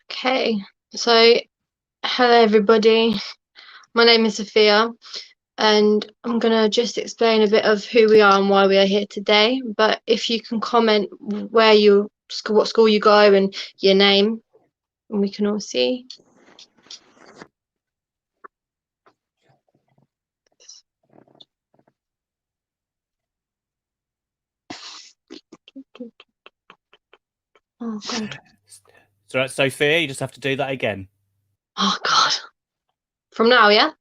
Okay, so hello everybody. My name is Sophia, and I'm gonna just explain a bit of who we are and why we are here today. But if you can comment where you school, what school you go, and your name, and we can all see. Oh God. So, Sophia, you just have to do that again. Oh God. From now, yeah.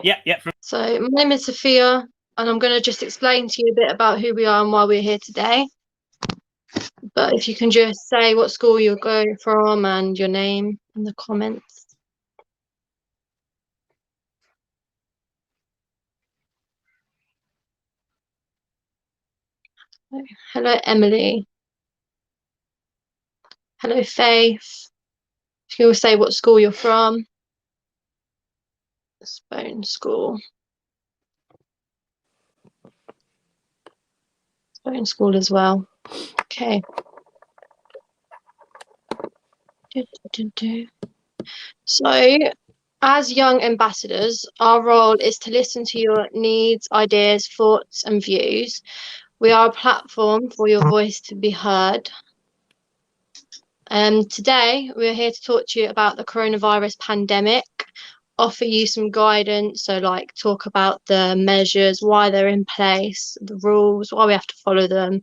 Yeah. So my name is Sophia, and I'm gonna just explain to you a bit about who we are and why we're here today. But if you can just say what school you're going from and your name in the comments. Hello, Emily. Hello, Faith. If you will say what school you're from. Spone School. Spone School as well. Okay. So, as young ambassadors, our role is to listen to your needs, ideas, thoughts, and views. We are a platform for your voice to be heard. Today, we're here to talk to you about the coronavirus pandemic, offer you some guidance. So, like, talk about the measures, why they're in place, the rules, why we have to follow them.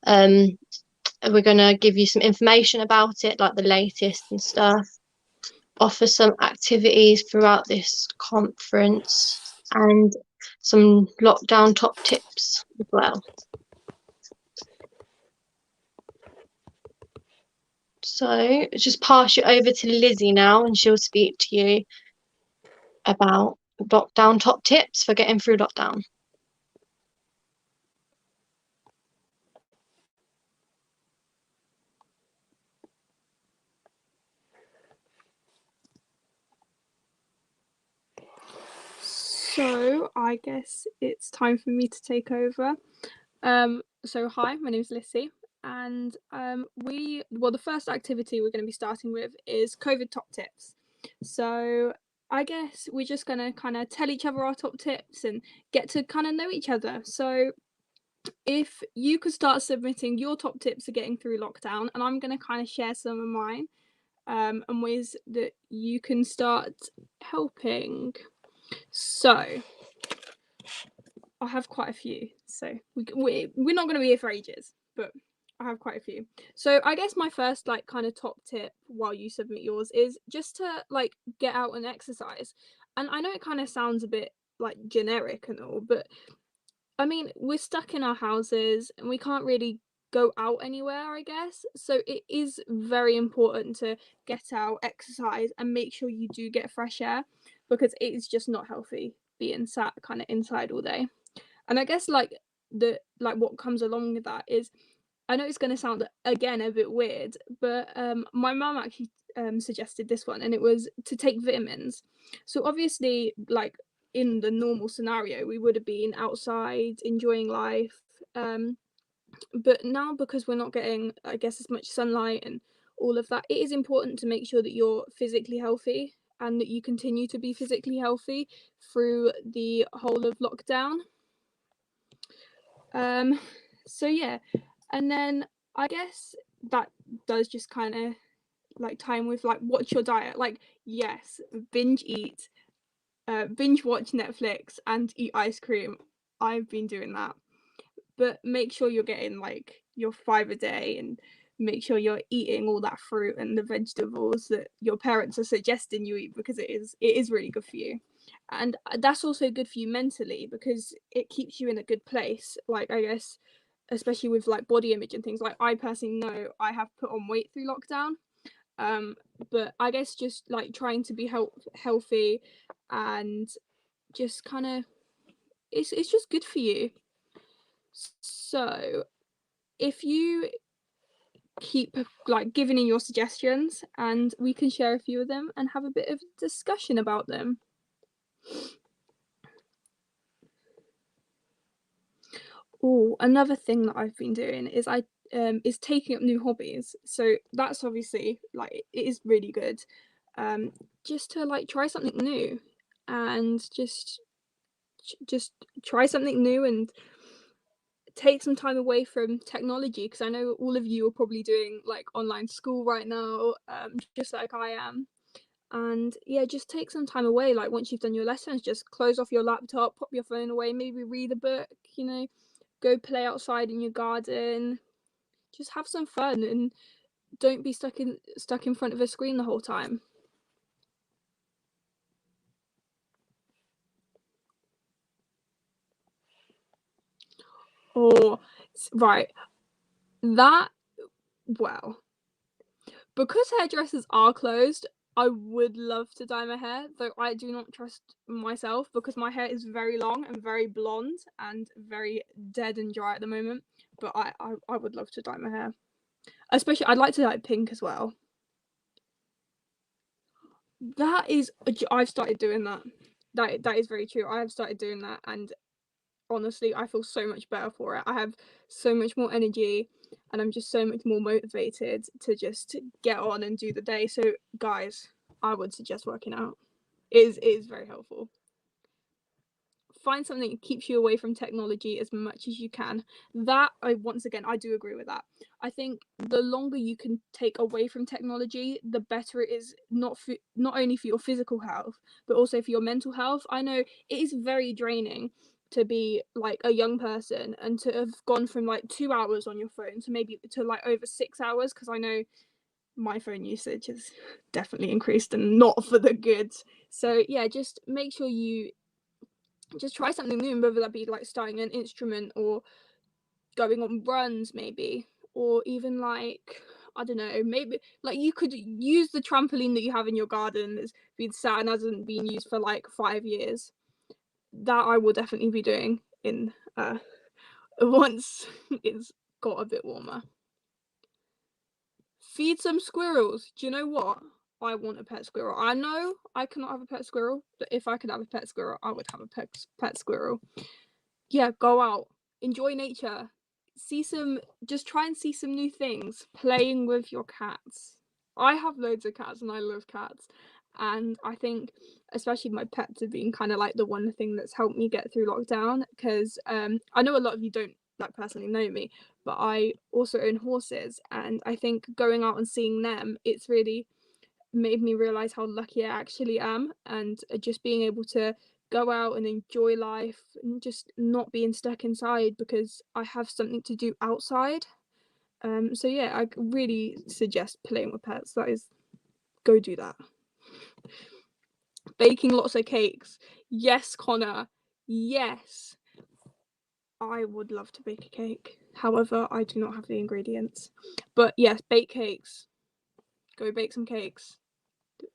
We're going to give you some information about it, like the latest and stuff, offer some activities throughout this conference, and some lockdown top tips as well. So just pass you over to Lizzie now, and she'll speak to you about lockdown top tips for getting through lockdown. So I guess it's time for me to take over. So hi, my name is Lissy, and the first activity we're going to be starting with is COVID top tips. So I guess we're just going to kind of tell each other our top tips and get to kind of know each other. So if you could start submitting your top tips for getting through lockdown, and I'm going to kind of share some of mine, and ways that you can start helping. So I have quite a few, so we're not going to be here for ages, but I have quite a few. So I guess my first like kind of top tip while you submit yours is just to like get out and exercise. And I know it kind of sounds a bit like generic and all, but I mean, we're stuck in our houses and we can't really go out anywhere, I guess. So it is very important to get out, exercise, and make sure you do get fresh air, because it is just not healthy being sat kind of inside all day. And I guess like what comes along with that is, I know it's going to sound again a bit weird, but my mum actually suggested this one, and it was to take vitamins. So obviously, like in the normal scenario, we would have been outside enjoying life, but now because we're not getting, I guess, as much sunlight and all of that, it is important to make sure that you're physically healthy and that you continue to be physically healthy through the whole of lockdown. So yeah, and then I guess that does just kind of like time with like what's your diet? Like, yes, binge eat, binge watch Netflix and eat ice cream. I've been doing that, but make sure you're getting like your 5 a day, and make sure you're eating all that fruit and the vegetables that your parents are suggesting you eat, because it is really good for you. And that's also good for you mentally, because it keeps you in a good place. Like, I guess especially with like body image and things, like I personally know I have put on weight through lockdown, but I guess just like trying to be healthy and just kind of, it's just good for you. So if you keep like giving in your suggestions, and we can share a few of them and have a bit of discussion about them. Oh, another thing that I've been doing is is taking up new hobbies. So that's obviously like it is really good. Just to like try something new and just try something new and take some time away from technology, because I know all of you are probably doing like online school right now, just like I am. And yeah, just take some time away. Like once you've done your lessons, just close off your laptop, pop your phone away, maybe read a book, go play outside in your garden. Just have some fun and don't be stuck in front of a screen the whole time. Or right, that well, because hairdressers are closed, I would love to dye my hair, though I do not trust myself because my hair is very long and very blonde and very dead and dry at the moment. But I would love to dye my hair. Especially, I'd like to dye it pink as well. That is, I've started doing that. That is very true. I have started doing that, and honestly, I feel so much better for it. I have so much more energy, and I'm just so much more motivated to just get on and do the day. So, guys, I would suggest working out. It is very helpful. Find something that keeps you away from technology as much as you can. That once again, I do agree with that. I think the longer you can take away from technology, the better it is, not only for your physical health, but also for your mental health. I know it is very draining to be like a young person and to have gone from like 2 hours on your phone to maybe to like over 6 hours, because I know my phone usage has definitely increased and not for the good. So yeah, just make sure you just try something new, whether that be like starting an instrument or going on runs maybe, or even like, I don't know, maybe like you could use the trampoline that you have in your garden that's been sat and hasn't been used for like 5 years. That I will definitely be doing in once it's got a bit warmer. Feed some squirrels. Do you know what? I want a pet squirrel. I know I cannot have a pet squirrel, but if I could have a pet squirrel, I would have a pet squirrel. Yeah, go out, enjoy nature, just try and see some new things, playing with your cats. I have loads of cats and I love cats. And I think especially my pets have been kind of like the one thing that's helped me get through lockdown, because I know a lot of you don't like personally know me, but I also own horses, and I think going out and seeing them, it's really made me realize how lucky I actually am, and just being able to go out and enjoy life and just not being stuck inside because I have something to do outside. So yeah, I really suggest playing with pets. That is, go do that. Baking lots of cakes. Yes, Connor. Yes. I would love to bake a cake. However, I do not have the ingredients. But yes, bake cakes. Go bake some cakes.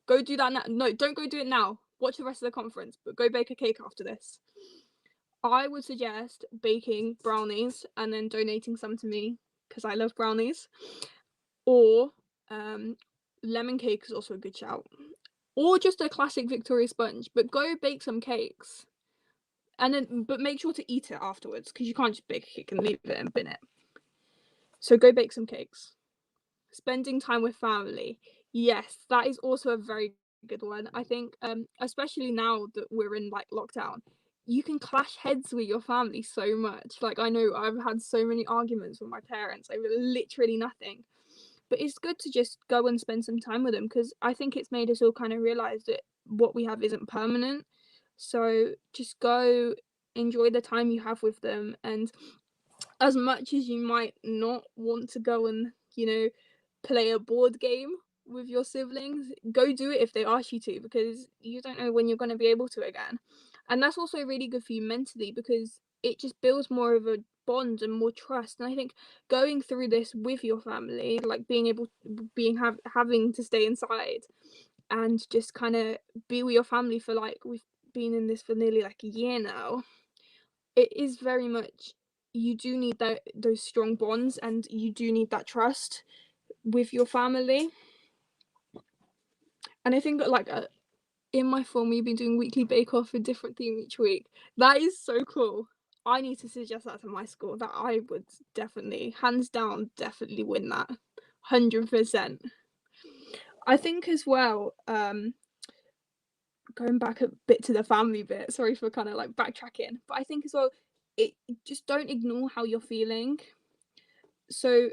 Go do that now. No, don't go do it now. Watch the rest of the conference, but go bake a cake after this. I would suggest baking brownies and then donating some to me because I love brownies. Or lemon cake is also a good shout. Or just a classic Victoria sponge, but go bake some cakes. But make sure to eat it afterwards, because you can't just bake a cake and leave it and bin it. So go bake some cakes. Spending time with family. Yes, that is also a very good one. I think especially now that we're in like lockdown, you can clash heads with your family so much. Like I know I've had so many arguments with my parents over literally nothing. But it's good to just go and spend some time with them, because I think it's made us all kind of realize that what we have isn't permanent. So just go enjoy the time you have with them, and as much as you might not want to go and play a board game with your siblings, go do it if they ask you to, because you don't know when you're going to be able to again. And that's also really good for you mentally, because it just builds more of a bond and more trust. And I think going through this with your family, like having to stay inside and just kind of be with your family for, like, we've been in this for nearly like a year now, it is very much, you do need those strong bonds, and you do need that trust with your family. And I think that like in my form, we've been doing weekly bake off, a different theme each week. That is so cool. I need to suggest that to my school, that I would definitely, hands down, definitely win that 100%. I think as well, going back a bit to the family bit, sorry for kind of like backtracking, but I think as well, it just don't ignore how you're feeling. So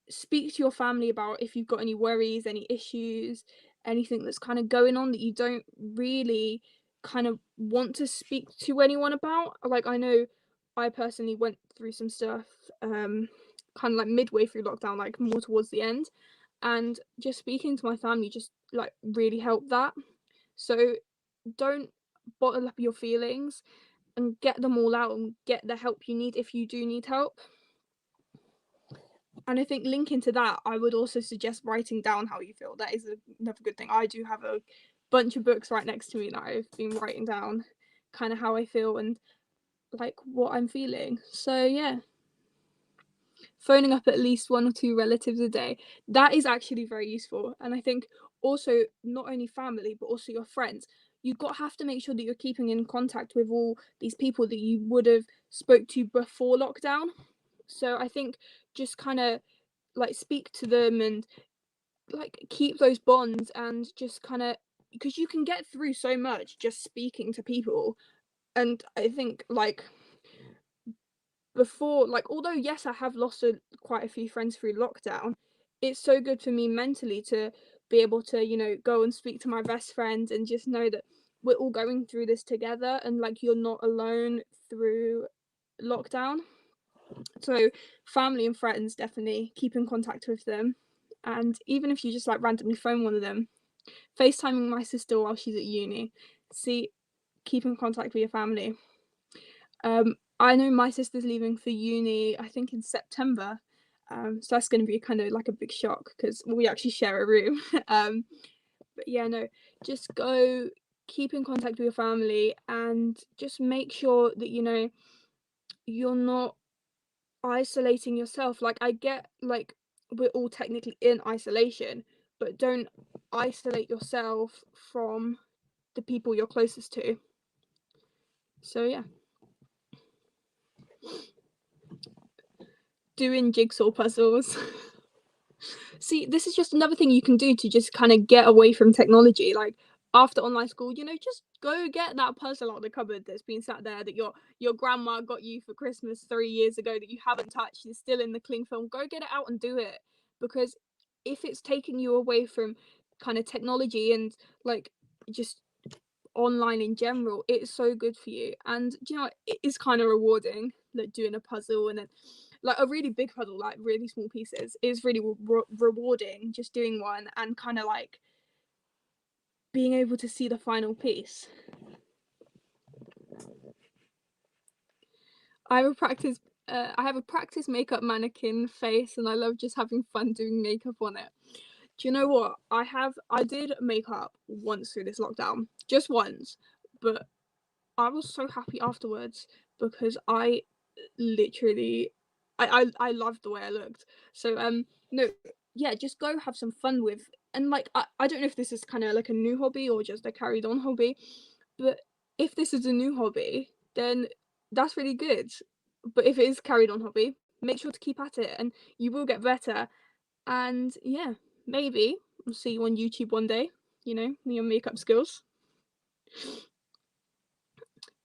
speak to your family about if you've got any worries, any issues, anything that's kind of going on that you don't really kind of want to speak to anyone about. Like, I know I personally went through some stuff, kind of like midway through lockdown, like more towards the end, and just speaking to my family just like really helped that. So don't bottle up your feelings and get them all out and get the help you need if you do need help. And I think linking to that, I would also suggest writing down how you feel. That is another good thing. I do have a bunch of books right next to me that I've been writing down kind of how I feel and like what I'm feeling. So yeah, phoning up at least 1 or 2 relatives a day, that is actually very useful. And I think also not only family but also your friends, have to make sure that you're keeping in contact with all these people that you would have spoke to before lockdown. So I think just kind of like speak to them and like keep those bonds, and just kind of, because you can get through so much just speaking to people. And I think like before, like, although yes, I have lost quite a few friends through lockdown, it's so good for me mentally to be able to, go and speak to my best friends and just know that we're all going through this together, and like you're not alone through lockdown. So family and friends, definitely keep in contact with them. And even if you just like randomly phone one of them, FaceTiming my sister while she's at uni, keep in contact with your family. I know my sister's leaving for uni, I think in September. So that's going to be kind of like a big shock because we actually share a room. But yeah, no, just go, keep in contact with your family, and just make sure that you're not isolating yourself. Like, I get like we're all technically in isolation, but don't isolate yourself from the people you're closest to. So yeah, doing jigsaw puzzles. See, this is just another thing you can do to just kind of get away from technology. Like, after online school, just go get that puzzle out of the cupboard that's been sat there that your grandma got you for Christmas 3 years ago that you haven't touched. It's still in the cling film. Go get it out and do it, because if it's taking you away from kind of technology and like just online in general, it's so good for you. And it is kind of rewarding, like doing a puzzle, and then like a really big puzzle, like really small pieces, is really rewarding, just doing one and kind of like being able to see the final piece. I have a practice makeup mannequin face, and I love just having fun doing makeup on it. Do you know what? I did makeup once through this lockdown, just once, but I was so happy afterwards because I literally I loved the way I looked. So no, yeah, just go have some fun with, and like I don't know if this is kind of like a new hobby or just a carried on hobby, but if this is a new hobby, then that's really good. But if it is carried on hobby, make sure to keep at it and you will get better. And yeah, maybe I'll see you on YouTube one day, your makeup skills.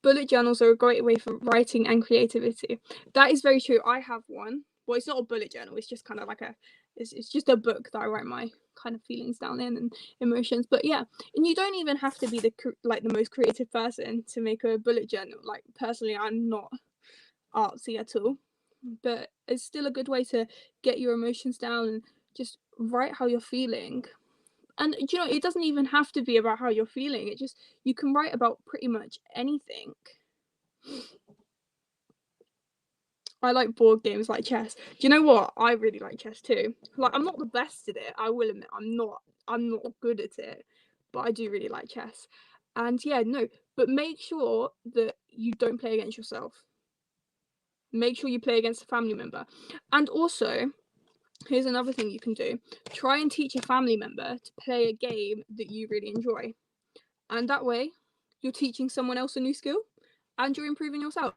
Bullet journals are a great way for writing and creativity. That is very true. I have one. Well, it's not a bullet journal. It's just kind of like it's just a book that I write my kind of feelings down in and emotions. But yeah, and you don't even have to be the most creative person to make a bullet journal. Like, personally, I'm not artsy at all, but it's still a good way to get your emotions down and just write how you're feeling. And it doesn't even have to be about how you're feeling. You can write about pretty much anything. I like board games like chess. Do you know what? I really like chess too. Like, I'm not the best at it, I will admit. I'm not good at it, but I do really like chess. And yeah, no, but make sure that you don't play against yourself. Make sure you play against a family member. And also, here's another thing you can do. Try and teach a family member to play a game that you really enjoy. And that way, you're teaching someone else a new skill and you're improving yourself.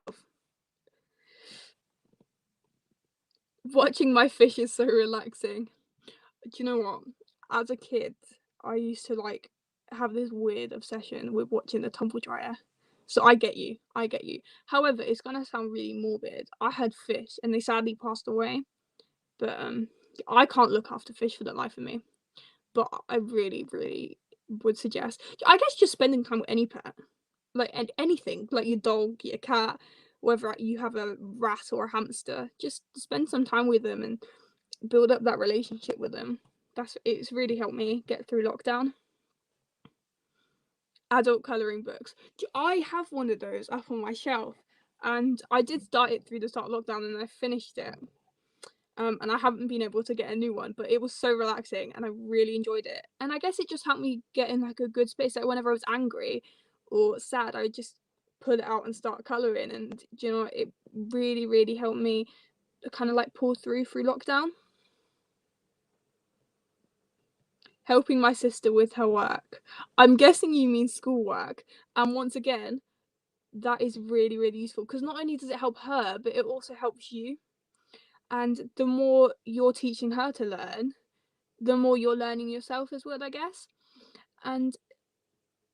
Watching my fish is so relaxing. Do you know what? As a kid, I used to like have this weird obsession with watching the tumble dryer. So I get you. I get you. However, it's gonna sound really morbid. I had fish and they sadly passed away. But I can't look after fish for the life of me. But I really, really would suggest, I guess, just spending time with any pet, like anything, like your dog, your cat, whether you have a rat or a hamster, just spend some time with them and build up that relationship with them. It's really helped me get through lockdown. Adult colouring books. I have one of those up on my shelf, and I did start it through the start of lockdown, and I finished it. And I haven't been able to get a new one, but it was so relaxing and I really enjoyed it. And I guess it just helped me get in like a good space. Like whenever I was angry or sad, I would just pull it out and start colouring. And you know, it really, really helped me kind of like pull through lockdown. Helping my sister with her work. I'm guessing you mean schoolwork. And once again, that is really, really useful because not only does it help her, but it also helps you. And the more you're teaching her to learn, the more you're learning yourself as well, I guess. And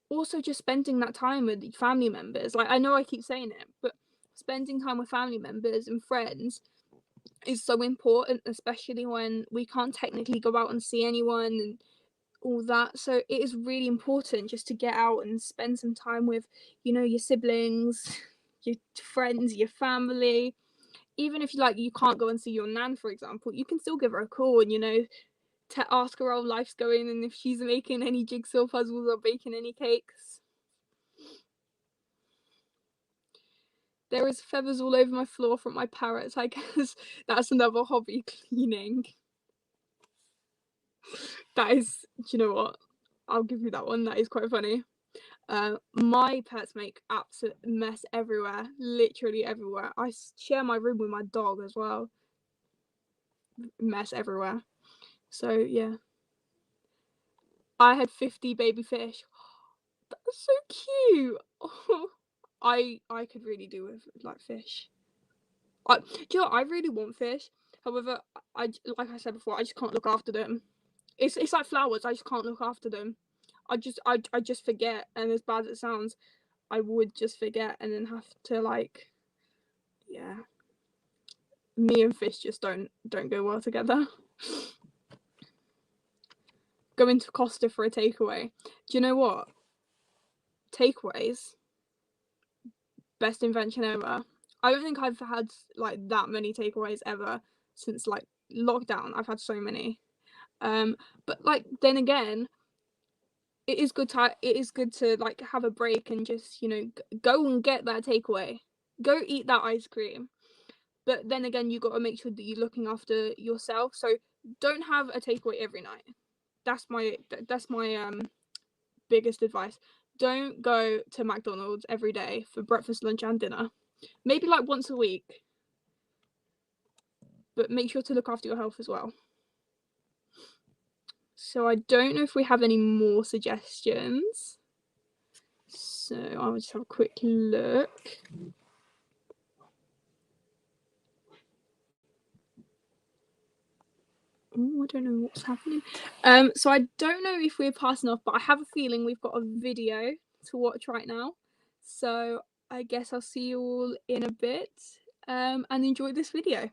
also just spending that time with family members. Like, I know I keep saying it, but spending time with family members and friends is so important, especially when we can't technically go out and see anyone and all that. So it is really important just to get out and spend some time with, you know, your siblings, your friends, your family. Even if you can't go and see your nan, for example, you can still give her a call and, you know, to ask her how life's going and if she's making any jigsaw puzzles or baking any cakes. There is feathers all over my floor from my parrots. I guess that's another hobby, cleaning. That is, do you know what? I'll give you that one. That is quite funny. My pets make absolute mess everywhere, literally everywhere. I share my room with my dog as well. Mess everywhere. So yeah, I had 50 baby fish. That's so cute. Oh, I could really do with like fish. Do you know what? I really want fish. However, like I said before, I just can't look after them. It's like flowers. I just can't look after them. I just forget, and as bad as it sounds, I would just forget and then have to like, yeah. Me and fish just don't go well together. Going to Costa for a takeaway. Do you know what? Takeaways, best invention ever. I don't think I've had like that many takeaways ever since like lockdown. I've had so many. But like then again, it is good to like have a break and just, you know, go and get that takeaway. Go eat that ice cream. But then again, you got to make sure that you're looking after yourself. So don't have a takeaway every night. That's my biggest advice. Don't go to McDonald's every day for breakfast, lunch, and dinner. Maybe like once a week. But make sure to look after your health as well. So I don't know if we have any more suggestions. So I'll just have a quick look. Oh, I don't know what's happening. So I don't know if we're passing off, but I have a feeling we've got a video to watch right now. So I guess I'll see you all in a bit, and enjoy this video.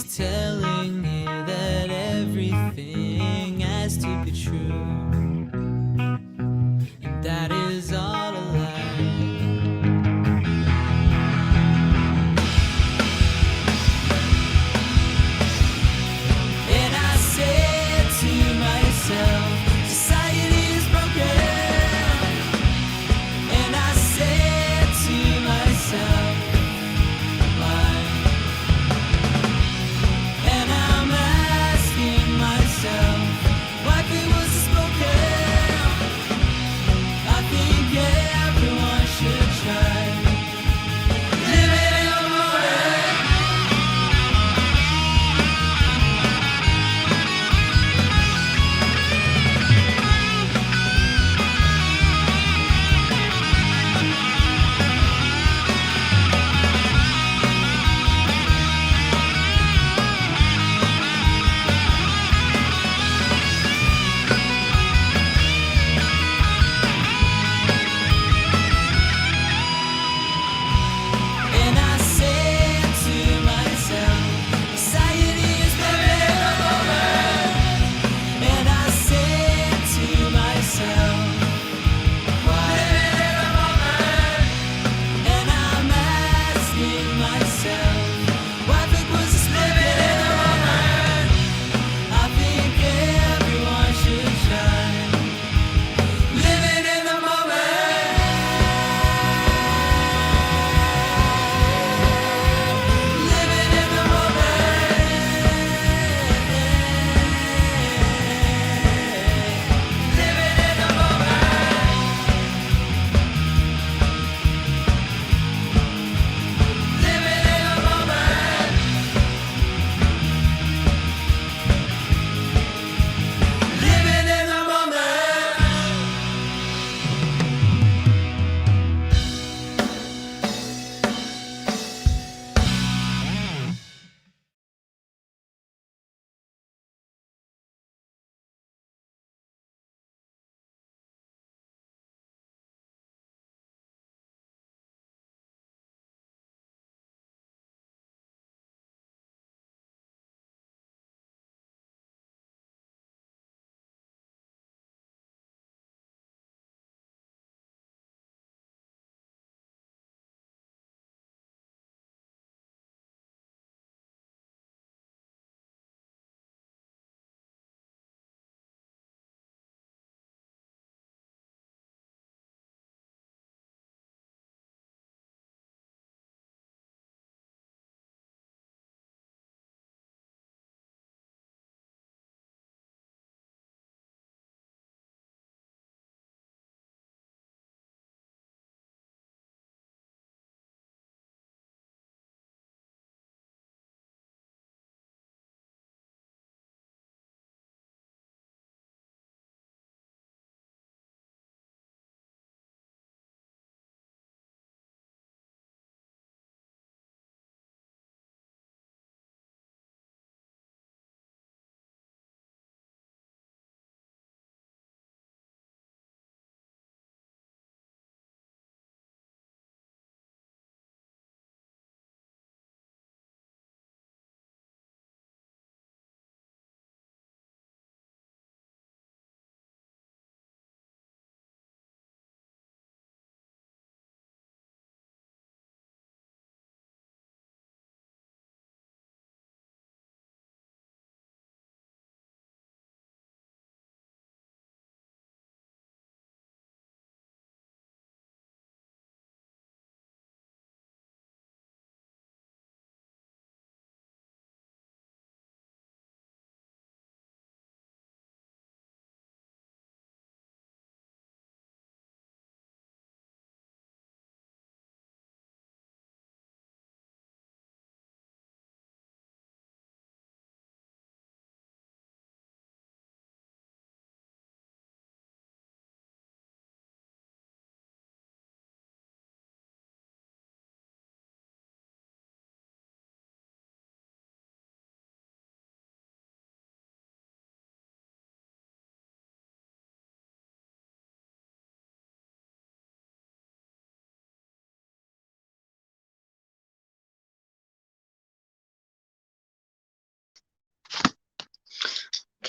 is telling you that everything has to be true, and that is all a lie. And I said to myself, society is broken. And I said to myself, why? And I'm asking myself, why it was spoken? I feel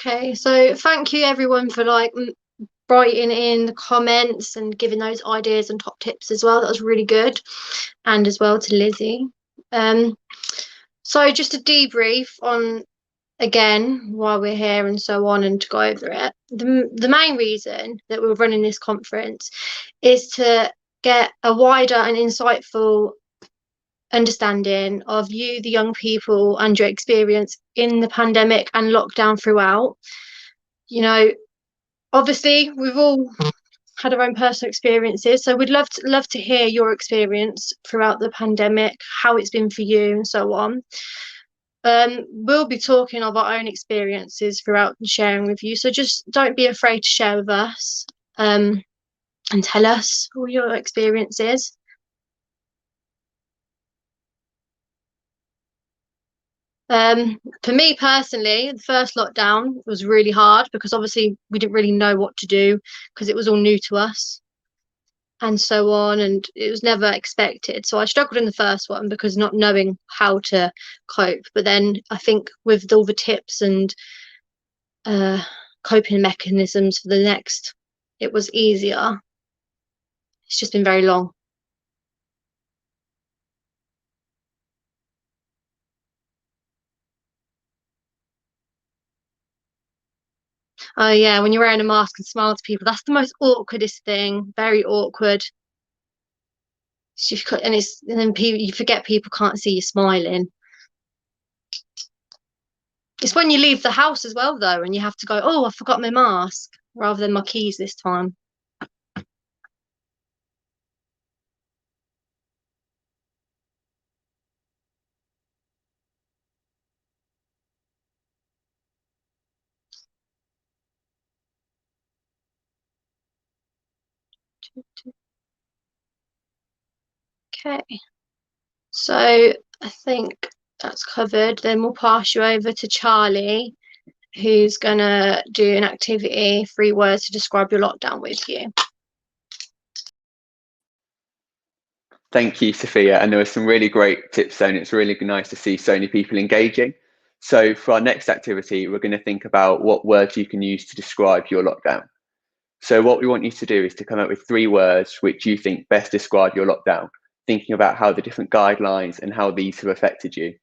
Okay, so thank you everyone for like writing in the comments and giving those ideas and top tips as well. That was really good. And as well to Lizzie. Um, so just a debrief on again why we're here and so on, and to go over it. The main reason that we're running this conference is to get a wider and insightful understanding of you, the young people, and your experience in the pandemic and lockdown throughout. You know, obviously we've all had our own personal experiences, so we'd love to hear your experience throughout the pandemic, how it's been for you and so on. We'll be talking of our own experiences throughout and sharing with you, so just don't be afraid to share with us, and tell us all your experiences. For me personally, the first lockdown was really hard because obviously we didn't really know what to do because it was all new to us and so on, and it was never expected. So I struggled in the first one because not knowing how to cope. But then I think with all the tips and uh, coping mechanisms for the next, it was easier. It's just been very long. Oh yeah, when you're wearing a mask and smile to people, that's the most awkwardest thing. Very awkward. And then people, you forget people can't see you smiling. It's when you leave the house as well, though, and you have to go, oh, I forgot my mask, rather than my keys this time. Okay, so I think that's covered. Then we'll pass you over to Charlie, who's gonna do an activity, 3 words to describe your lockdown with you. Thank you, Sophia. And there were some really great tips there, and it's really nice to see so many people engaging. So for our next activity, we're going to think about what words you can use to describe your lockdown. So what we want you to do is to come up with 3 words which you think best describe your lockdown, thinking about how the different guidelines and how these have affected you.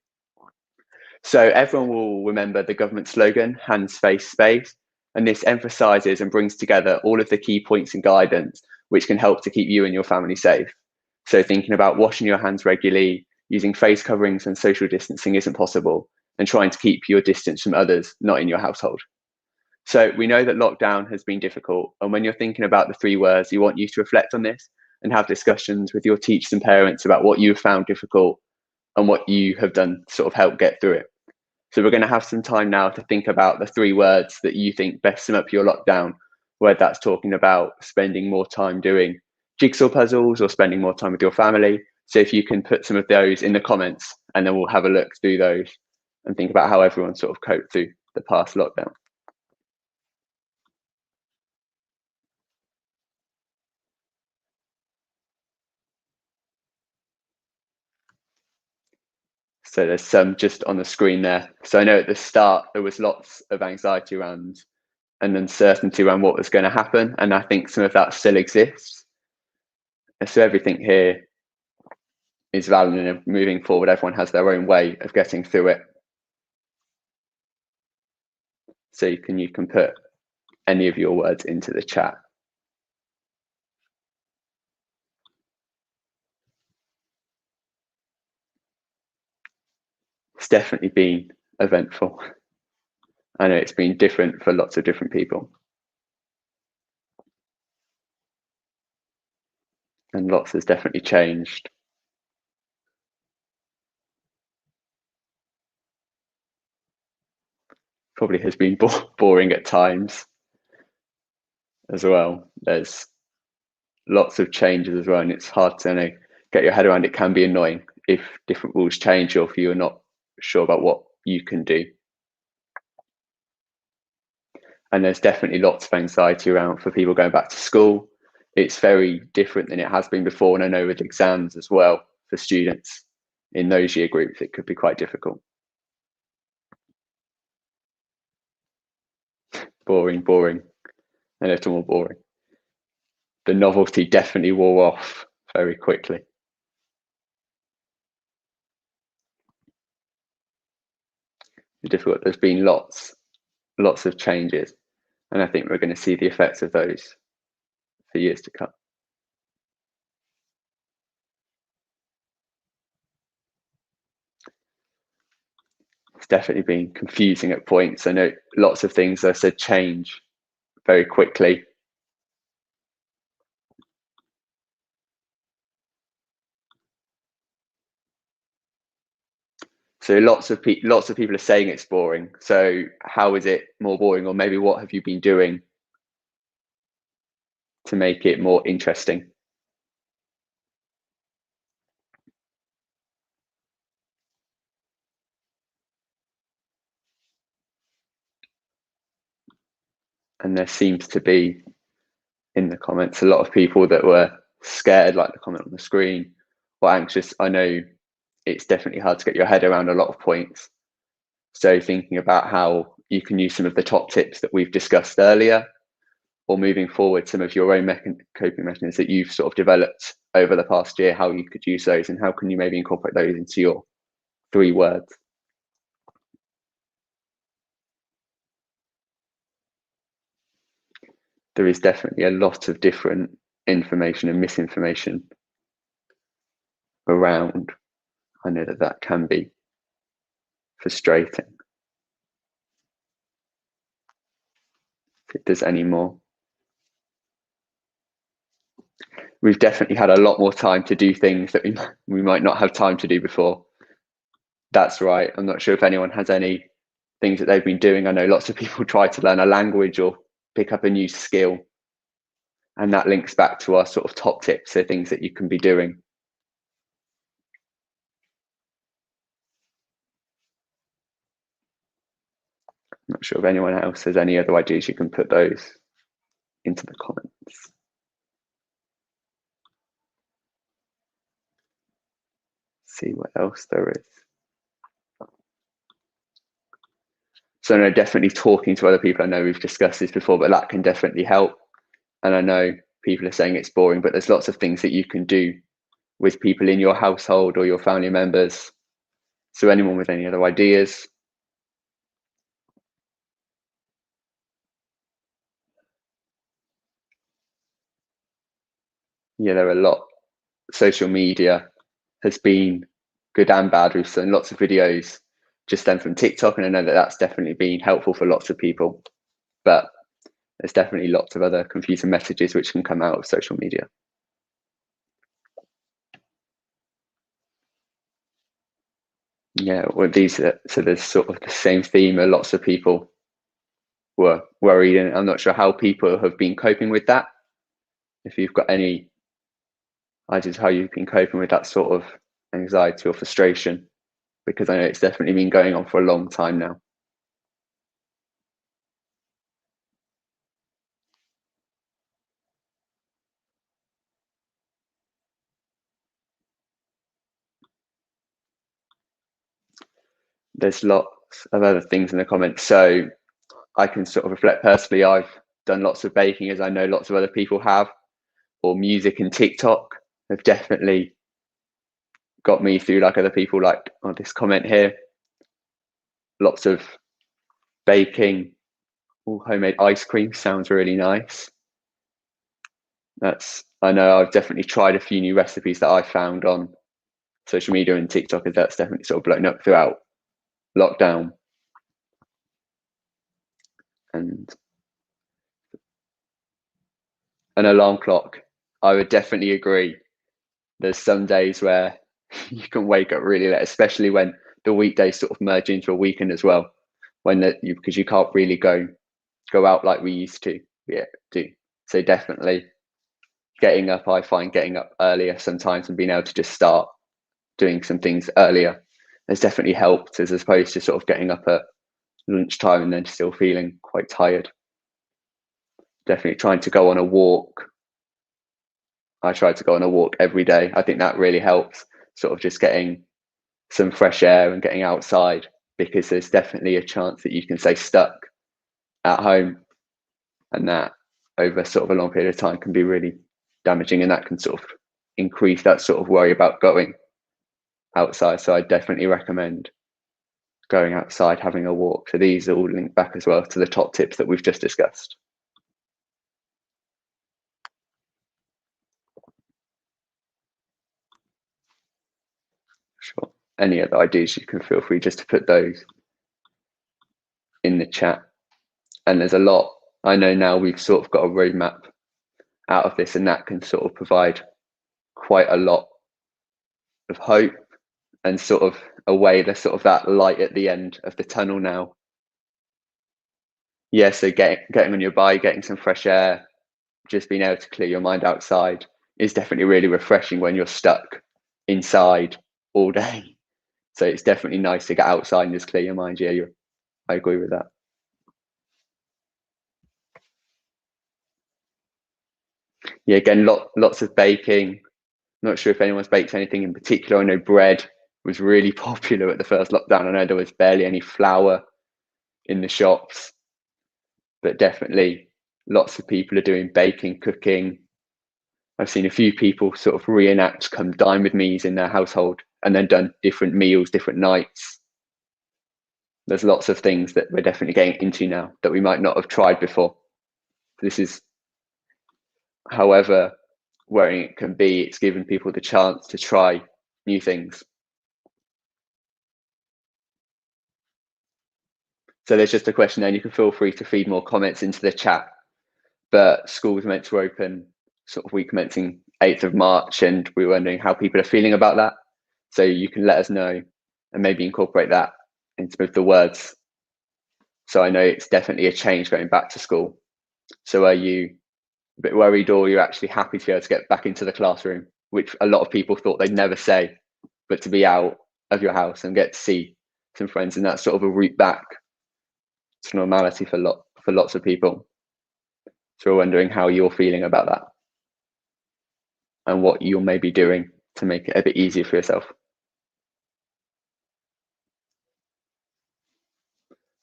So everyone will remember the government slogan, hands, face, space, and this emphasises and brings together all of the key points and guidance which can help to keep you and your family safe. So thinking about washing your hands regularly, using face coverings when social distancing isn't possible, and trying to keep your distance from others not in your household. So we know that lockdown has been difficult, and when you're thinking about the 3 words, you want you to reflect on this and have discussions with your teachers and parents about what you have found difficult and what you have done to sort of help get through it. So we're going to have some time now to think about the 3 words that you think best sum up your lockdown, whether that's talking about spending more time doing jigsaw puzzles or spending more time with your family. So if you can put some of those in the comments, and then we'll have a look through those and think about how everyone sort of coped through the past lockdown. So there's some just on the screen there. So I know at the start there was lots of anxiety around and uncertainty around what was going to happen, and I think some of that still exists. And so everything here is valid, and moving forward, everyone has their own way of getting through it. So you can put any of your words into the chat. It's definitely been eventful. I know it's been different for lots of different people. And lots has definitely changed. Probably has been boring at times as well. There's lots of changes as well, and it's hard to get your head around. It can be annoying if different rules change or if you're not sure about what you can do. And there's definitely lots of anxiety around for people going back to school. It's very different than it has been before, and I know with exams as well for students in those year groups, it could be quite difficult. boring, a little more boring. The novelty definitely wore off very quickly. It's difficult. There's been lots of changes, and I think we're going to see the effects of those for years to come. It's definitely been confusing at points. I know lots of things I said change very quickly. So lots of people are saying it's boring. So how is it more boring, or maybe what have you been doing to make it more interesting? And there seems to be, in the comments, a lot of people that were scared, like the comment on the screen, or anxious. I know it's definitely hard to get your head around a lot of points. So thinking about how you can use some of the top tips that we've discussed earlier, or moving forward, some of your own coping mechanisms that you've sort of developed over the past year, how you could use those, and how can you maybe incorporate those into your 3 words. There is definitely a lot of different information and misinformation around. I know that can be frustrating. If there's any more. We've definitely had a lot more time to do things that we might not have time to do before. That's right. I'm not sure if anyone has any things that they've been doing. I know lots of people try to learn a language or pick up a new skill. And that links back to our sort of top tips, so things that you can be doing. I'm not sure if anyone else has any other ideas. You can put those into the comments. See what else there is. So no, definitely talking to other people. I know we've discussed this before, but that can definitely help. And I know people are saying it's boring, but there's lots of things that you can do with people in your household or your family members. So anyone with any other ideas? Yeah, there are a lot. Social media has been good and bad. We've seen lots of videos just then from TikTok, and I know that that's definitely been helpful for lots of people. But there's definitely lots of other confusing messages which can come out of social media. Yeah, well, so there's sort of the same theme. Lots of people were worried, and I'm not sure how people have been coping with that. If you've got any ideas how you've been coping with that sort of anxiety or frustration, because I know it's definitely been going on for a long time now. There's lots of other things in the comments. So I can sort of reflect personally, I've done lots of baking, as I know lots of other people have, or music and TikTok have definitely got me through, like other people, like on this comment here. Lots of baking. Ooh, homemade ice cream sounds really nice. I know I've definitely tried a few new recipes that I found on social media and TikTok, and that's definitely sort of blown up throughout lockdown. And an alarm clock, I would definitely agree. There's some days where you can wake up really late, especially when the weekdays sort of merge into a weekend as well, because you can't really go out like we used to do. So definitely I find getting up earlier sometimes and being able to just start doing some things earlier has definitely helped, as opposed to sort of getting up at lunchtime and then still feeling quite tired. Definitely trying to go on a walk. I try to go on a walk every day. I think that really helps, sort of just getting some fresh air and getting outside, because there's definitely a chance that you can stay stuck at home and that over sort of a long period of time can be really damaging, and that can sort of increase that sort of worry about going outside. So I definitely recommend going outside, having a walk. So these are all linked back as well to the top tips that we've just discussed. Sure. Any other ideas, you can feel free just to put those in the chat. And there's a lot, I know now we've sort of got a roadmap out of this, and that can sort of provide quite a lot of hope and sort of a way, there's sort of that light at the end of the tunnel now. Yeah, so getting on your bike, getting some fresh air, just being able to clear your mind outside is definitely really refreshing when you're stuck inside all day. So it's definitely nice to get outside and just clear your mind. Yeah, I agree with that. Yeah, again, lots of baking. Not sure if anyone's baked anything in particular. I know bread was really popular at the first lockdown. I know there was barely any flour in the shops, but definitely lots of people are doing baking, cooking. I've seen a few people sort of reenact come dine with me's in their household and then done different meals, different nights. There's lots of things that we're definitely getting into now that we might not have tried before. This is, however worrying it can be, it's given people the chance to try new things. So there's just a question there, and you can feel free to feed more comments into the chat. But school was meant to open sort of week commencing 8th of March, and we were wondering how people are feeling about that. So you can let us know and maybe incorporate that into the words. So I know it's definitely a change going back to school. So are you a bit worried, or you're actually happy to be able to get back into the classroom, which a lot of people thought they'd never say, but to be out of your house and get to see some friends, and that's sort of a route back to normality for lots of people. So we're wondering how you're feeling about that and what you're maybe doing to make it a bit easier for yourself.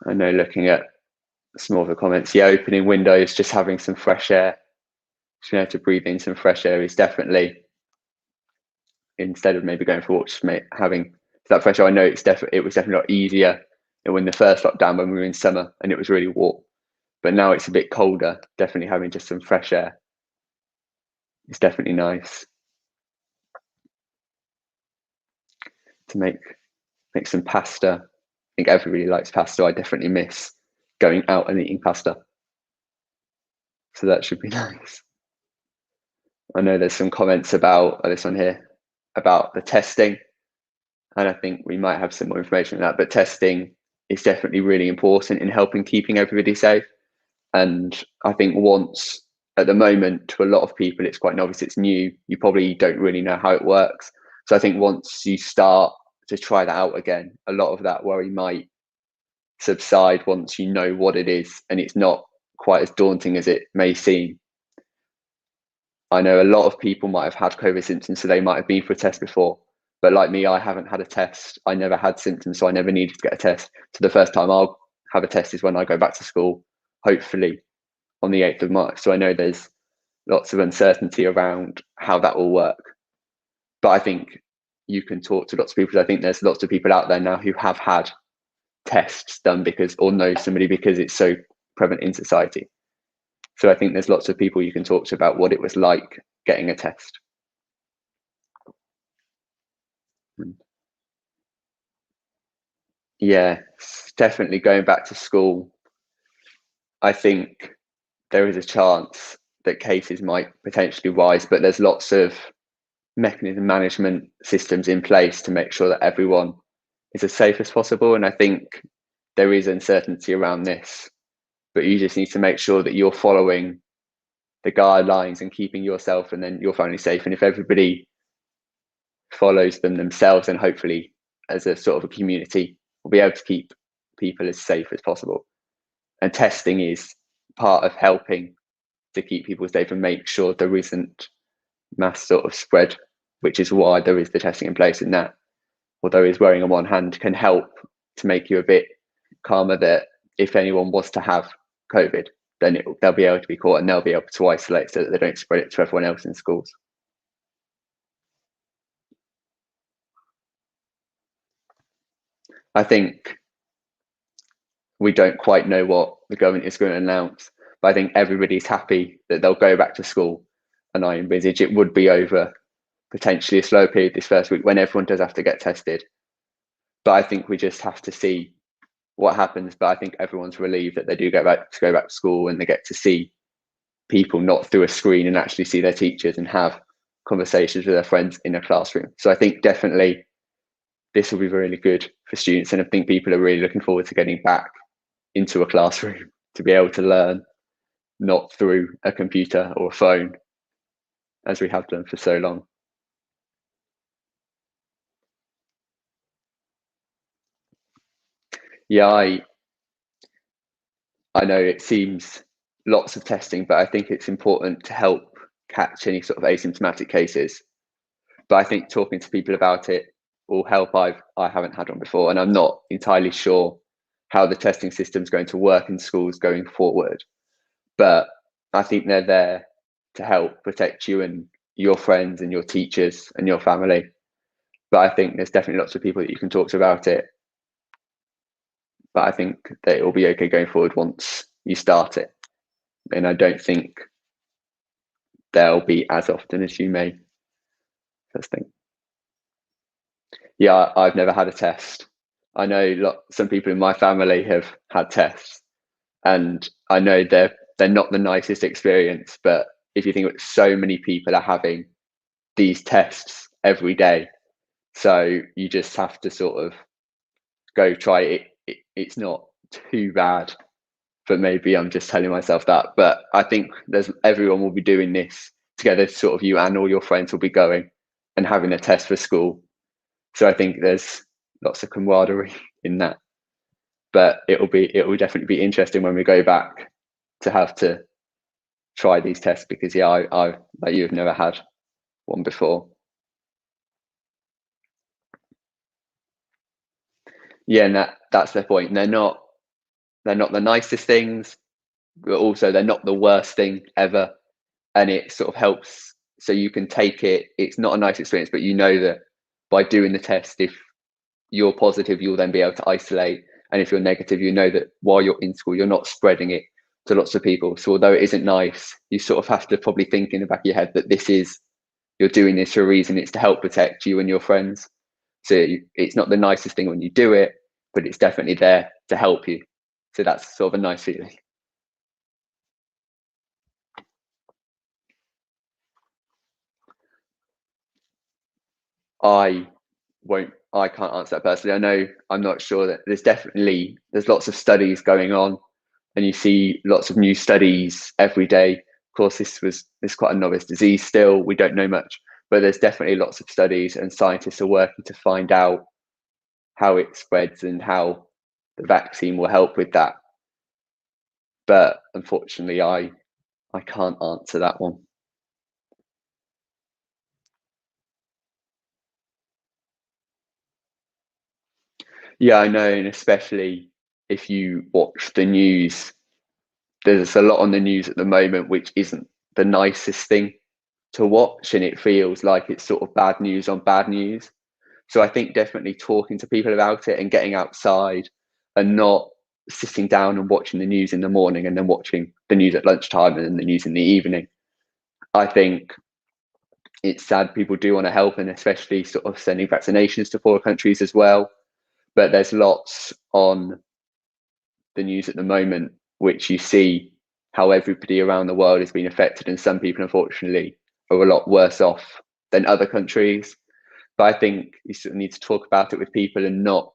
I know, looking at some of the comments, yeah, opening windows, just having some fresh air, just being able to breathe in some fresh air is definitely, instead of maybe going for walks, having that fresh air. I know it was definitely a lot easier when the first lockdown, when we were in summer and it was really warm, but now it's a bit colder. Definitely having just some fresh air is definitely nice. To make some pasta. I think everybody likes pasta. I definitely miss going out and eating pasta. So that should be nice. I know there's some comments about this one here about the testing, and I think we might have some more information on that, but testing is definitely really important in helping keeping everybody safe. And I think at the moment, to a lot of people, it's quite novice, it's new, you probably don't really know how it works. So I think once you start to try that out again, a lot of that worry might subside once you know what it is, and it's not quite as daunting as it may seem. I know a lot of people might have had COVID symptoms, so they might have been for a test before, but like me, I haven't had a test. I never had symptoms, so I never needed to get a test. So the first time I'll have a test is when I go back to school, hopefully on the 8th of March. So I know there's lots of uncertainty around how that will work, but I think you can talk to lots of people. I think there's lots of people out there now who have had tests done or know somebody because it's so prevalent in society. So I think there's lots of people you can talk to about what it was like getting a test. Yeah, definitely going back to school. I think there is a chance that cases might potentially rise, but there's lots of mechanism management systems in place to make sure that everyone is as safe as possible. And I think there is uncertainty around this, but you just need to make sure that you're following the guidelines and keeping yourself and then your family safe. And if everybody follows them themselves, and hopefully as a sort of a community, we'll be able to keep people as safe as possible. And testing is part of helping to keep people safe and make sure there isn't mass sort of spread, which is why there is the testing in place. And that, although is worrying on one hand, can help to make you a bit calmer that if anyone was to have COVID, then they'll be able to be caught and they'll be able to isolate so that they don't spread it to everyone else in schools. I think we don't quite know what the government is going to announce, but I think everybody's happy that they'll go back to school, and I envisage it would be over potentially a slow period this first week when everyone does have to get tested. But I think we just have to see what happens. But I think everyone's relieved that they do go back to school and they get to see people not through a screen and actually see their teachers and have conversations with their friends in a classroom. So I think definitely this will be really good for students, and I think people are really looking forward to getting back into a classroom to be able to learn not through a computer or a phone as we have done for so long. Yeah, I know it seems lots of testing, but I think it's important to help catch any sort of asymptomatic cases. But I think talking to people about it will help. I haven't had one before, and I'm not entirely sure how the testing system is going to work in schools going forward. But I think they're there to help protect you and your friends and your teachers and your family. But I think there's definitely lots of people that you can talk to about it. But I think that it will be okay going forward once you start it. And I don't think there'll be as often as you may first think. Yeah, I've never had a test. I know some people in my family have had tests, and I know they're not the nicest experience. But if you think of it, so many people are having these tests every day, so you just have to sort of go try it. It's not too bad, but maybe I'm just telling myself that. But I think everyone will be doing this together. Sort of you and all your friends will be going and having a test for school. So I think there's lots of camaraderie in that. But it will definitely be interesting when we go back to have to try these tests, because yeah, I like you have never had one before. Yeah, and that's their point. They're not the nicest things, but also they're not the worst thing ever. And it sort of helps, so you can take it. It's not a nice experience, but you know that by doing the test, if you're positive, you'll then be able to isolate. And if you're negative, you know that while you're in school, you're not spreading it to lots of people. So although it isn't nice, you sort of have to probably think in the back of your head that you're doing this for a reason. It's to help protect you and your friends. So it's not the nicest thing when you do it, but it's definitely there to help you. So that's sort of a nice feeling. I can't answer that personally. I know, I'm not sure that there's lots of studies going on, and you see lots of new studies every day. Of course, this is quite a novice disease still. We don't know much, but there's definitely lots of studies, and scientists are working to find out how it spreads and how the vaccine will help with that. But unfortunately, I can't answer that one. Yeah, I know, and especially if you watch the news, there's a lot on the news at the moment which isn't the nicest thing to watch, and it feels like it's sort of bad news on bad news. So I think definitely talking to people about it and getting outside, and not sitting down and watching the news in the morning and then watching the news at lunchtime and then the news in the evening. I think it's sad. People do want to help, and especially sort of sending vaccinations to poorer countries as well. But there's lots on the news at the moment which you see how everybody around the world has been affected, and some people unfortunately are a lot worse off than other countries. But I think you sort of need to talk about it with people and not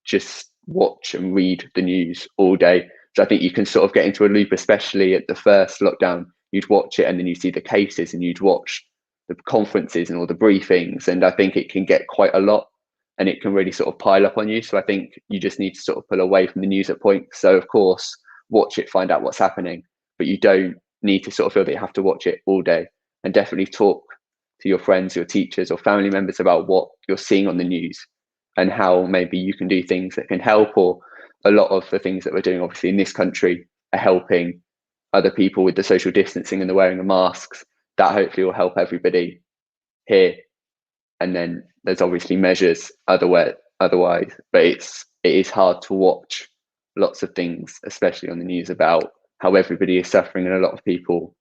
just watch and read the news all day. So I think you can sort of get into a loop, especially at the first lockdown. You'd watch it and then you see the cases, and you'd watch the conferences and all the briefings, and I think it can get quite a lot, and it can really sort of pile up on you. So I think you just need to sort of pull away from the news at points. So of course, watch it, find out what's happening, but you don't need to sort of feel that you have to watch it all day. And definitely talk to your friends, your teachers or family members about what you're seeing on the news and how maybe you can do things that can help. Or a lot of the things that we're doing obviously in this country are helping other people with the social distancing and the wearing of masks, that hopefully will help everybody here. And then there's obviously measures otherwise, but it is hard to watch lots of things, especially on the news, about how everybody is suffering and a lot of people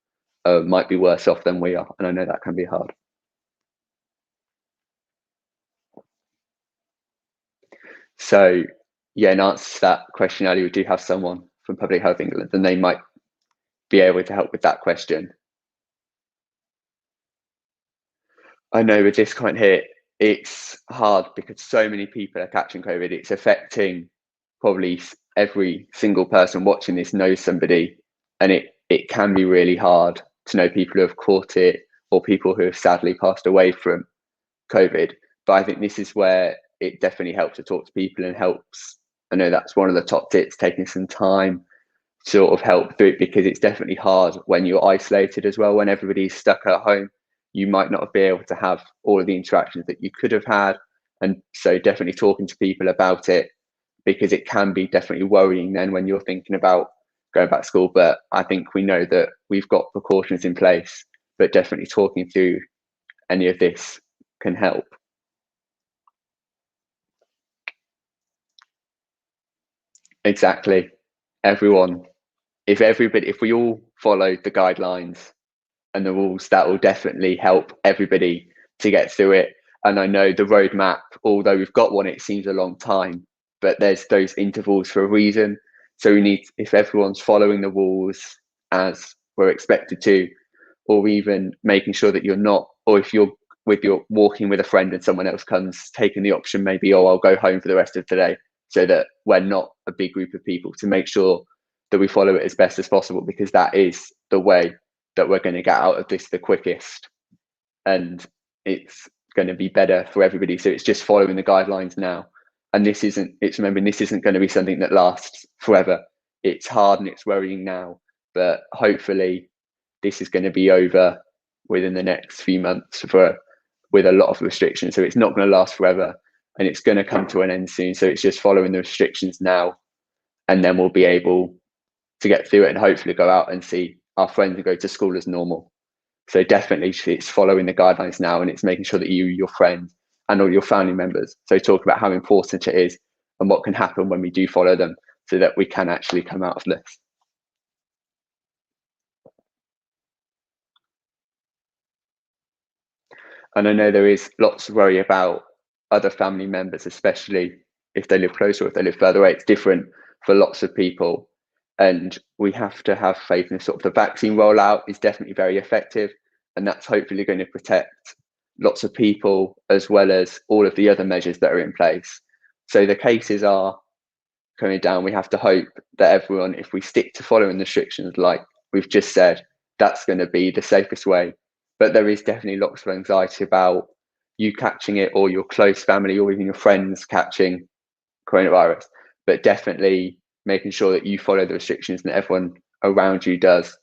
might be worse off than we are. And I know that can be hard. So yeah, in answer to that question, Ali, we do have someone from Public Health England, and they might be able to help with that question. I know with this comment here, it's hard because so many people are catching COVID. It's affecting probably every single person watching this knows somebody, and it can be really hard to know people who have caught it or people who have sadly passed away from COVID. But I think this is where it definitely helps to talk to people and helps. I know that's one of the top tips, taking some time to sort of help through it, because it's definitely hard when you're isolated as well. When everybody's stuck at home, you might not be able to have all of the interactions that you could have had. And so definitely talking to people about it, because it can be definitely worrying then when you're thinking about going back to school. But I think we know that we've got precautions in place, but definitely talking through any of this can help. Exactly. Everyone, if we all follow the guidelines and the rules, that will definitely help everybody to get through it. And I know the roadmap, although we've got one, it seems a long time, but there's those intervals for a reason. So we need, if everyone's following the rules as we're expected to, or even making sure that you're not, or if you're walking with a friend and someone else comes, taking the option maybe, oh, I'll go home for the rest of today, so that we're not a big group of people, to make sure that we follow it as best as possible, because that is the way that we're going to get out of this the quickest, and it's going to be better for everybody. So it's just following the guidelines now, and remembering this isn't going to be something that lasts forever. It's hard and it's worrying now, but hopefully this is going to be over within the next few months with a lot of restrictions. So it's not going to last forever, and it's going to come to an end soon. So it's just following the restrictions now, and then we'll be able to get through it and hopefully go out and see our friends and go to school as normal. So definitely it's following the guidelines now, and it's making sure that you, your friends and all your family members, so talk about how important it is and what can happen when we do follow them, so that we can actually come out of this. And I know there is lots of worry about other family members, especially if they live closer or if they live further away. It's different for lots of people. And we have to have faith in sort of the vaccine rollout is definitely very effective. And that's hopefully going to protect lots of people, as well as all of the other measures that are in place. So the cases are coming down. We have to hope that everyone, if we stick to following the restrictions, like we've just said, that's going to be the safest way. But there is definitely lots of anxiety about you catching it, or your close family, or even your friends catching coronavirus. But definitely making sure that you follow the restrictions and everyone around you does.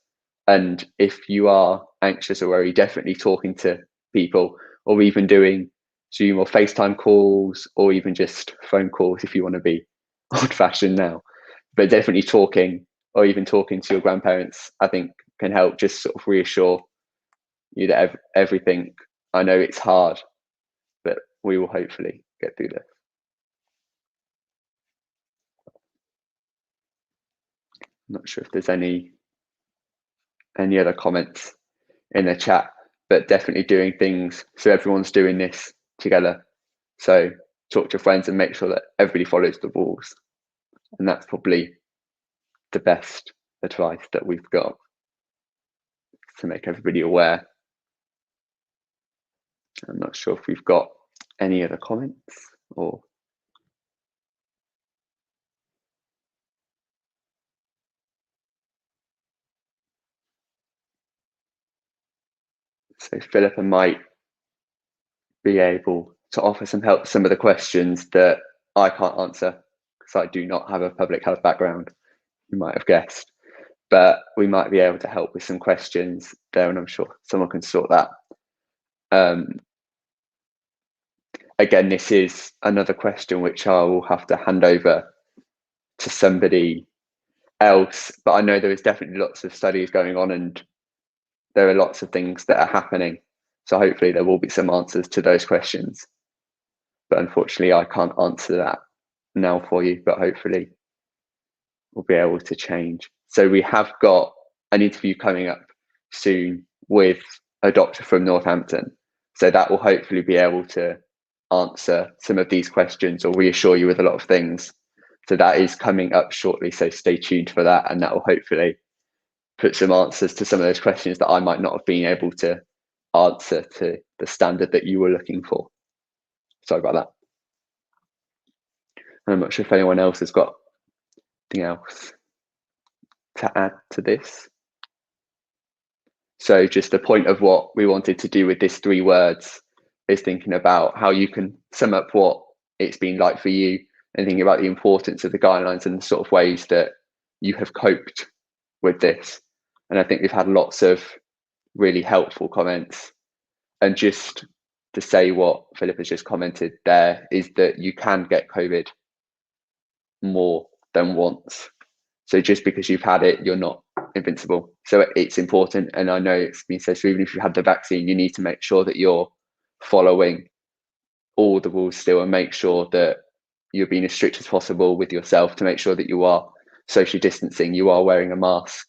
And if you are anxious or worried, definitely talking to people, or even doing Zoom or FaceTime calls, or even just phone calls if you want to be old fashioned now. But definitely talking, or even talking to your grandparents, I think can help just sort of reassure you that everything, I know it's hard, but we will hopefully get through this. I'm not sure if there's any other comments in the chat, but definitely doing things so everyone's doing this together. So talk to your friends and make sure that everybody follows the rules. And that's probably the best advice that we've got, to make everybody aware. I'm not sure if we've got any other comments or. So Philippa might be able to offer some help with some of the questions that I can't answer, because I do not have a public health background, you might have guessed. But we might be able to help with some questions there, and I'm sure someone can sort that. Again, this is another question which I will have to hand over to somebody else, but I know there is definitely lots of studies going on and there are lots of things that are happening. So hopefully there will be some answers to those questions. But unfortunately, I can't answer that now for you, but hopefully we'll be able to change. So we have got an interview coming up soon with a doctor from Northampton. So that will hopefully be able to answer some of these questions or reassure you with a lot of things. So that is coming up shortly. So stay tuned for that. And that will hopefully put some answers to some of those questions that I might not have been able to answer to the standard that you were looking for. Sorry about that. I'm not sure if anyone else has got anything else to add to this. So just the point of what we wanted to do with this 3 words is thinking about how you can sum up what it's been like for you and thinking about the importance of the guidelines and the sort of ways that you have coped with this. And I think we've had lots of really helpful comments. And just to say what Philip has just commented there is that you can get COVID more than once. So just because you've had it, you're not invincible. So it's important. And I know it's been said, so even if you had the vaccine, you need to make sure that you're following all the rules still and make sure that you're being as strict as possible with yourself to make sure that you are socially distancing, you are wearing a mask,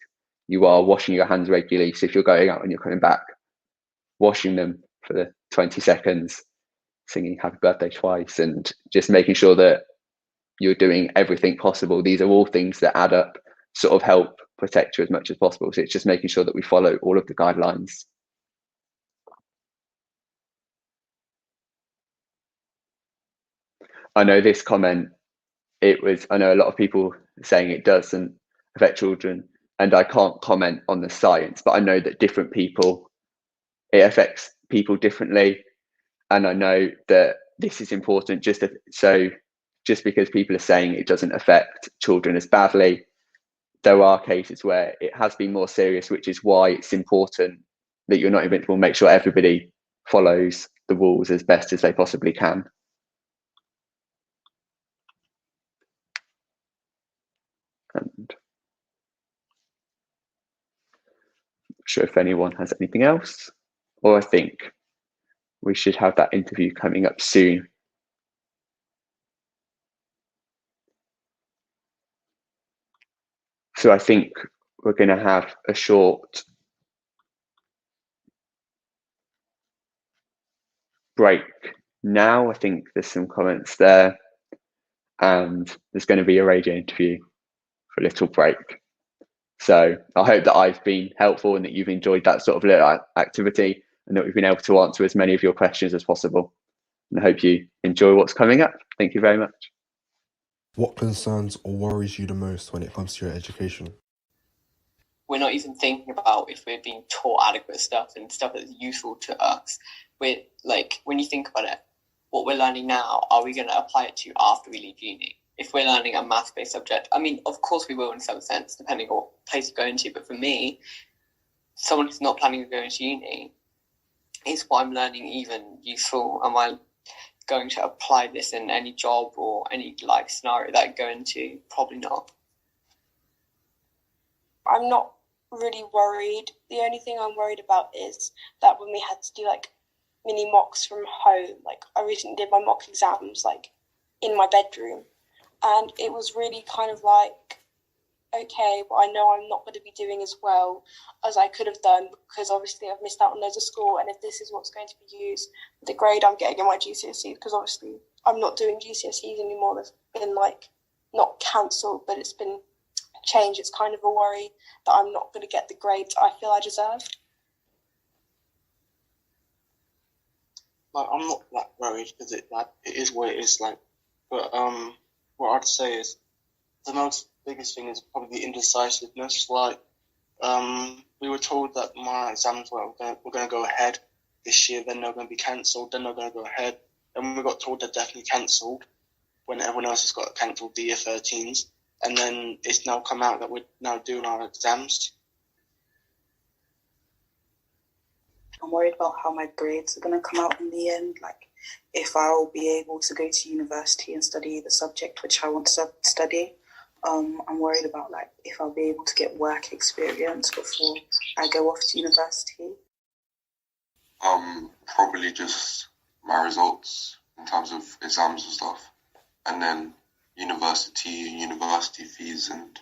you are washing your hands regularly. So if you're going out and you're coming back, washing them for the 20 seconds, singing happy birthday twice, and just making sure that you're doing everything possible. These are all things that add up, sort of help protect you as much as possible. So it's just making sure that we follow all of the guidelines. I know this comment, I know a lot of people saying it doesn't affect children, and I can't comment on the science, but I know that it affects people differently. And I know that this is important just because people are saying it doesn't affect children as badly, there are cases where it has been more serious, which is why it's important that you're not invincible. Make sure everybody follows the rules as best as they possibly can. And I'm not sure if anyone has anything else, or I think we should have that interview coming up soon. So I think we're going to have a short break now. I think there's some comments there, and there's going to be a radio interview for a little break. So I hope that I've been helpful and that you've enjoyed that sort of little activity and that we've been able to answer as many of your questions as possible. And I hope you enjoy what's coming up. Thank you very much. What concerns or worries you the most when it comes to your education? We're not even thinking about if we're being taught adequate stuff and stuff that's useful to us. We're like, when you think about it, what we're learning now, are we going to apply it to after we leave uni? If we're learning a maths-based subject, I mean, of course we will in some sense, depending on what place you go into. But for me, someone who's not planning on going to uni, is what I'm learning even useful? Am I going to apply this in any job or any life scenario that I go into? Probably not. I'm not really worried. The only thing I'm worried about is that when we had to do like mini mocks from home, like I recently did my mock exams like in my bedroom, and it was really kind of like, okay, well, I know I'm not going to be doing as well as I could have done because obviously I've missed out on loads of school, and if this is what's going to be used, the grade I'm getting in my GCSEs, because obviously I'm not doing GCSEs anymore. They've been like not cancelled, but it's been changed. It's kind of a worry that I'm not going to get the grades I feel I deserve. Like, I'm not that worried because it is what it is. Like, but what I'd say is the biggest thing is probably the indecisiveness. Like, we were told that my exams were going to go ahead this year, then they're going to be cancelled, then they're going to go ahead. Then we got told they're definitely cancelled when everyone else has got cancelled, the year 13s. And then it's now come out that we're now doing our exams. I'm worried about how my grades are going to come out in the end, like if I'll be able to go to university and study the subject which I want to study, I'm worried about like if I'll be able to get work experience before I go off to university. Probably just my results in terms of exams and stuff, and then university fees and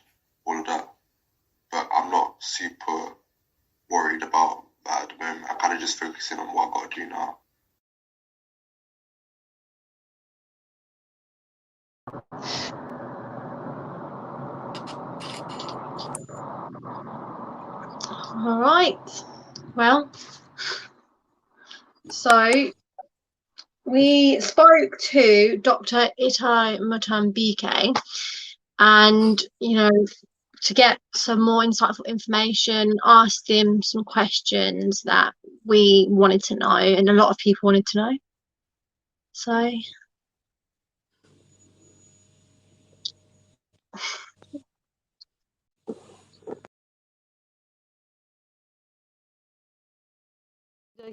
all of that. But I'm not super worried about that at the moment. I kind of just focusing on what I've got to do now. All right. Well, so we spoke to Dr. Itai Mutambike, and to get some more insightful information, asked him some questions that we wanted to know, and a lot of people wanted to know. So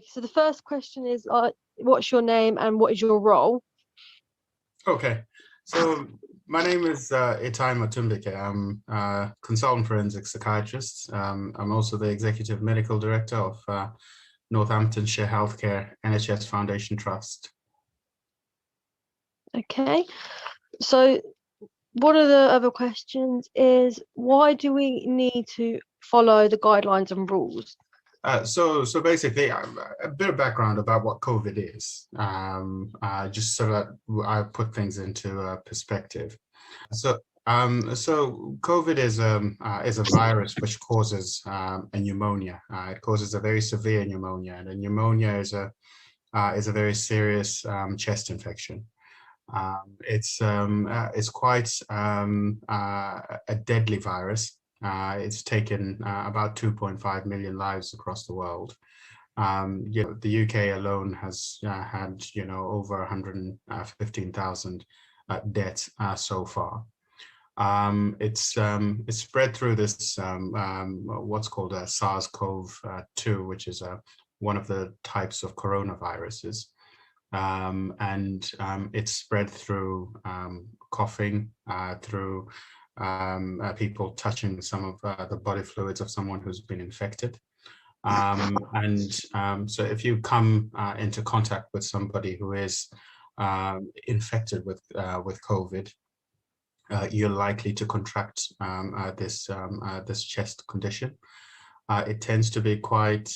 so the first question is, what's your name and what is your role? Okay, so my name is Itai Matumbike. I'm a consultant forensic psychiatrist. I'm also the executive medical director of Northamptonshire Healthcare NHS Foundation Trust. Okay, so one of the other questions is, why do we need to follow the guidelines and rules? So basically, a bit of background about what COVID is, just so that I put things into perspective. So COVID is a virus which causes a pneumonia. It causes a very severe pneumonia, and a pneumonia is a very serious chest infection. It's quite a deadly virus. It's taken about 2.5 million lives across the world. The UK alone has had over 115,000 deaths so far. It's spread through this what's called a SARS-CoV-2, which is one of the types of coronaviruses. And it's spread through coughing, through people touching some of the body fluids of someone who's been infected. So if you come into contact with somebody who is infected with COVID, you're likely to contract this chest condition. It tends to be quite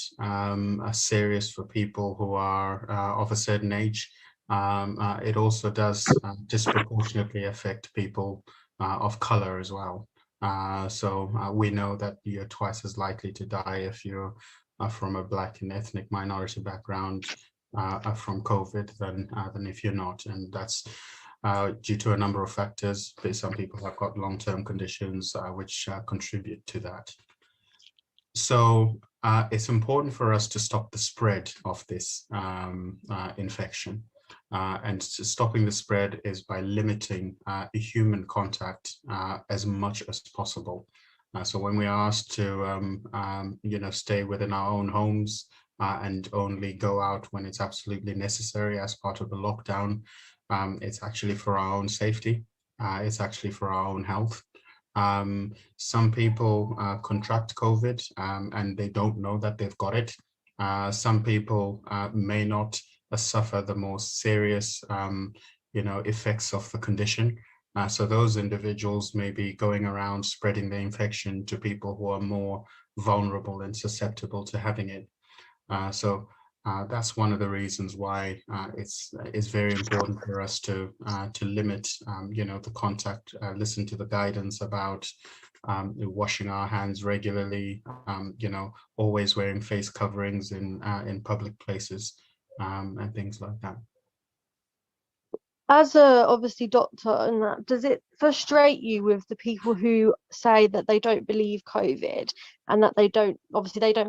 serious for people who are of a certain age. It also does disproportionately affect people of color as well. So we know that you're twice as likely to die if you're from a Black and ethnic minority background from COVID than if you're not. And that's due to a number of factors. Some people have got long-term conditions which contribute to that. So it's important for us to stop the spread of this infection. And stopping the spread is by limiting human contact as much as possible. So when we are asked to, stay within our own homes and only go out when it's absolutely necessary as part of the lockdown, it's actually for our own safety. It's actually for our own health. Some people contract COVID and they don't know that they've got it. Some people may not suffer the most serious, effects of the condition. So those individuals may be going around spreading the infection to people who are more vulnerable and susceptible to having it. So that's one of the reasons why it's very important for us to limit, the contact, listen to the guidance about washing our hands regularly, always wearing face coverings in public places, and things like that. As a obviously doctor, and that, does it frustrate you with the people who say that they don't believe COVID and that they don't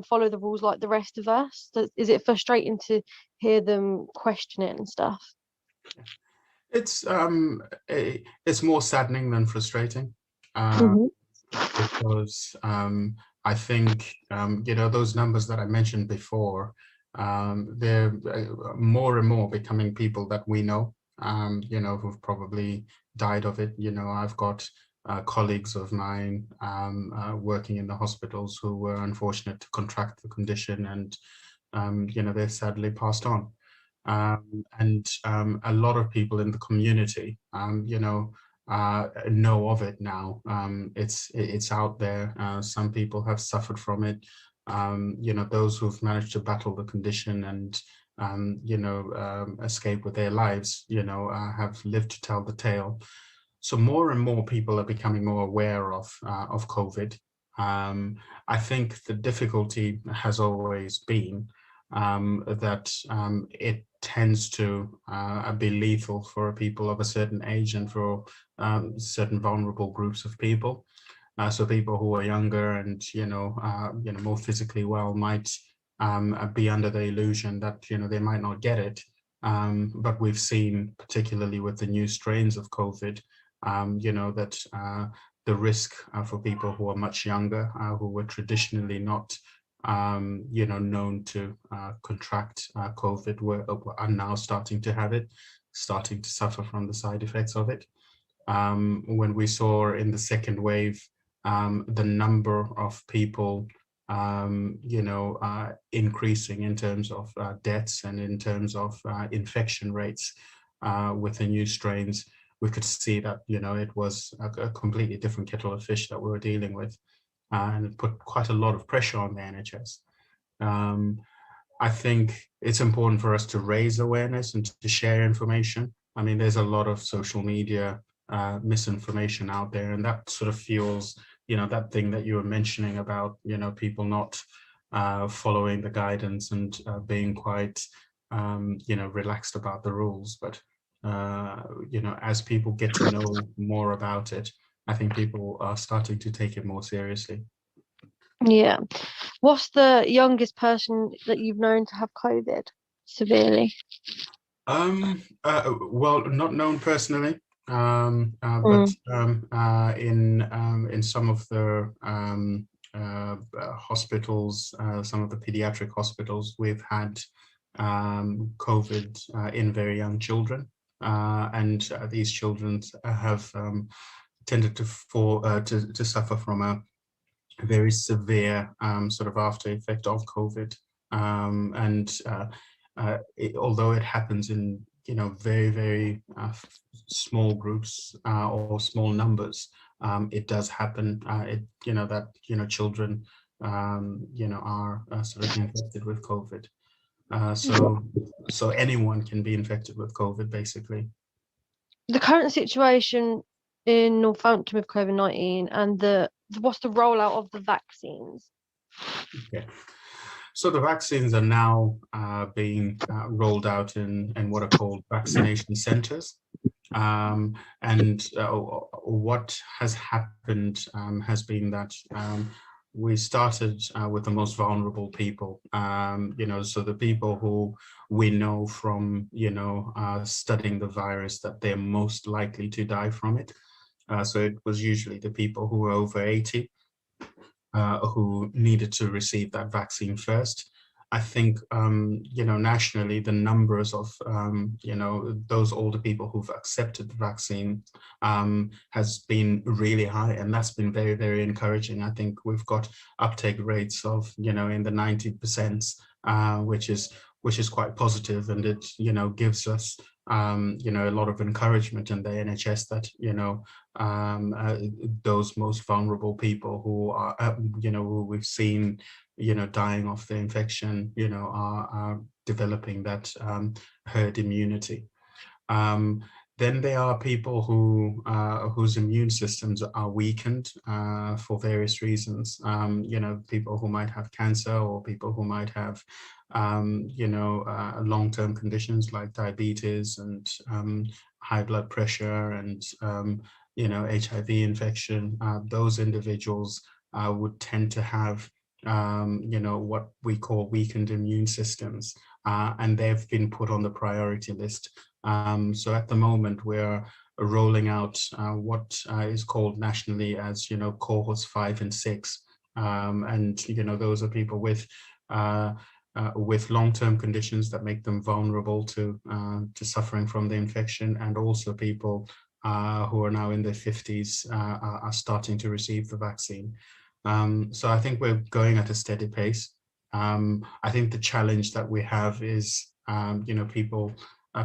follow the rules like the rest of us? Is it frustrating to hear them question it and stuff? It's more saddening than frustrating, because I think those numbers that I mentioned before, they're more and more becoming people that we know. Who've probably died of it. I've got colleagues of mine working in the hospitals who were unfortunate to contract the condition, and they sadly passed on. And a lot of people in the community, know of it now. It's out there. Some people have suffered from it. Those who've managed to battle the condition and escape with their lives, have lived to tell the tale. So more and more people are becoming more aware of COVID. I think the difficulty has always been that it tends to be lethal for people of a certain age and for certain vulnerable groups of people. So people who are younger and more physically well might be under the illusion that they might not get it. But we've seen, particularly with the new strains of COVID, that the risk for people who are much younger, who were traditionally not known to contract COVID, are now starting to have it, starting to suffer from the side effects of it. When we saw in the second wave, the number of people, increasing in terms of deaths and in terms of infection rates with the new strains, we could see that, it was a completely different kettle of fish that we were dealing with. And it put quite a lot of pressure on the NHS. I think it's important for us to raise awareness and to share information. I mean, there's a lot of social media misinformation out there, and that sort of fuels, that thing that you were mentioning about, people not following the guidance and being quite, relaxed about the rules. But, as people get to know more about it, I think people are starting to take it more seriously. Yeah. What's the youngest person that you've known to have COVID severely? Well, not known personally, but in some of the hospitals, some of the pediatric hospitals, we've had COVID in very young children, and these children have tended to suffer from a very severe sort of after effect of COVID, although it happens in very, very small groups or small numbers, it does happen. Children are sort of infected with COVID. So anyone can be infected with COVID, basically. The current situation in Northampton with COVID-19 and what's the rollout of the vaccines? Okay. So the vaccines are now being rolled out in what are called vaccination centers. What has happened has been that we started with the most vulnerable people, so the people who we know from, studying the virus that they're most likely to die from it. So it was usually the people who were over 80 who needed to receive that vaccine first. I think, nationally, the numbers of, those older people who've accepted the vaccine has been really high, and that's been very, very encouraging. I think we've got uptake rates of, in the 90%, which is quite positive, and it, gives us, a lot of encouragement in the NHS that, those most vulnerable people who are, who we've seen, dying of the infection, are developing that herd immunity. Then there are people who whose immune systems are weakened for various reasons. People who might have cancer, or people who might have, long-term conditions like diabetes and high blood pressure and, HIV infection. Those individuals would tend to have, what we call weakened immune systems, and they've been put on the priority list. So at the moment, we're rolling out what is called nationally as, cohorts 5 and 6. And, those are people with long-term conditions that make them vulnerable to suffering from the infection, and also people who are now in their 50s are starting to receive the vaccine. So I think we're going at a steady pace. I think the challenge that we have is, people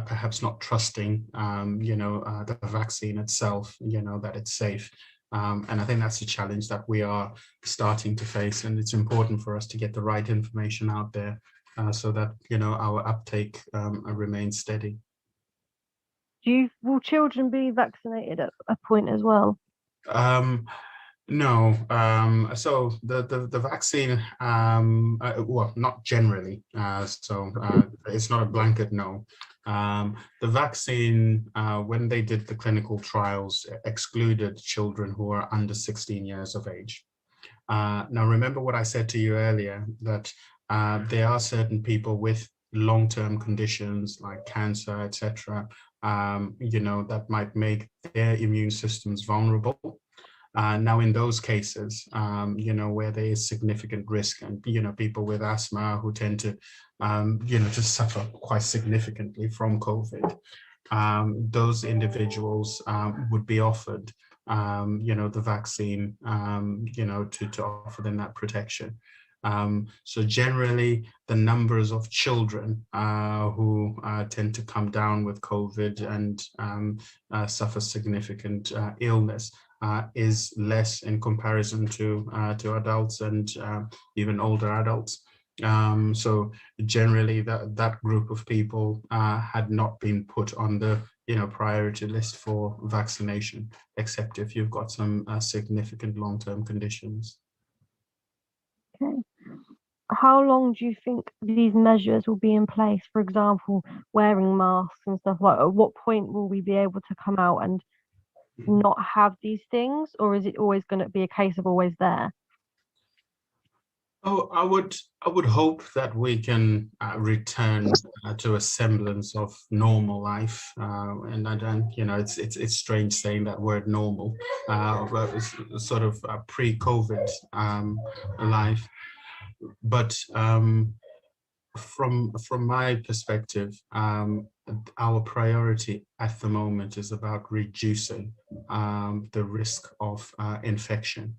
perhaps not trusting, the vaccine itself, that it's safe. And I think that's a challenge that we are starting to face, and it's important for us to get the right information out there so that, our uptake remains steady. Will children be vaccinated at a point as well? No. So the vaccine, well, not generally. It's not a blanket no. The vaccine, when they did the clinical trials, excluded children who are under 16 years of age. Now, remember what I said to you earlier, that there are certain people with long-term conditions like cancer, etc., that might make their immune systems vulnerable. Now, in those cases, where there is significant risk, and, people with asthma who tend to, to suffer quite significantly from COVID, those individuals would be offered, the vaccine, to offer them that protection. So generally, the numbers of children who tend to come down with COVID and suffer significant illness is less in comparison to adults and even older adults. So generally, that group of people had not been put on the priority list for vaccination, except if you've got some significant long-term conditions. Okay. How long do you think these measures will be in place? For example, wearing masks and stuff like. At what point will we be able to come out and not have these things, or is it always going to be a case of always there? Oh, I would hope that we can return to a semblance of normal life, and it's strange saying that word normal, but it's sort of a pre-COVID life. But from my perspective, our priority at the moment is about reducing the risk of infection.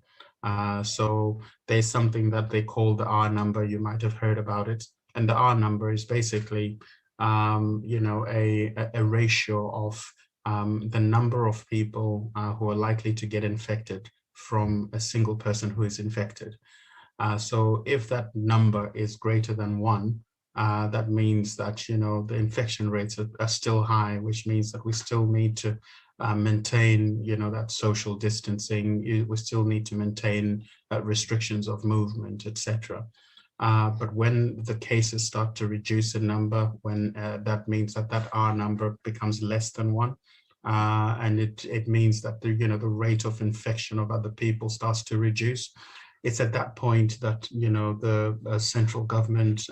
So there's something that they call the R number. You might have heard about it. And the R number is basically, a ratio of the number of people who are likely to get infected from a single person who is infected. So if that number is greater than 1, that means that, the infection rates are still high, which means that we still need to maintain, that social distancing. We still need to maintain restrictions of movement, etc. But when the cases start to reduce in number, when that means that R number becomes less than 1, and it means that the rate of infection of other people starts to reduce. It's at that point that the central government,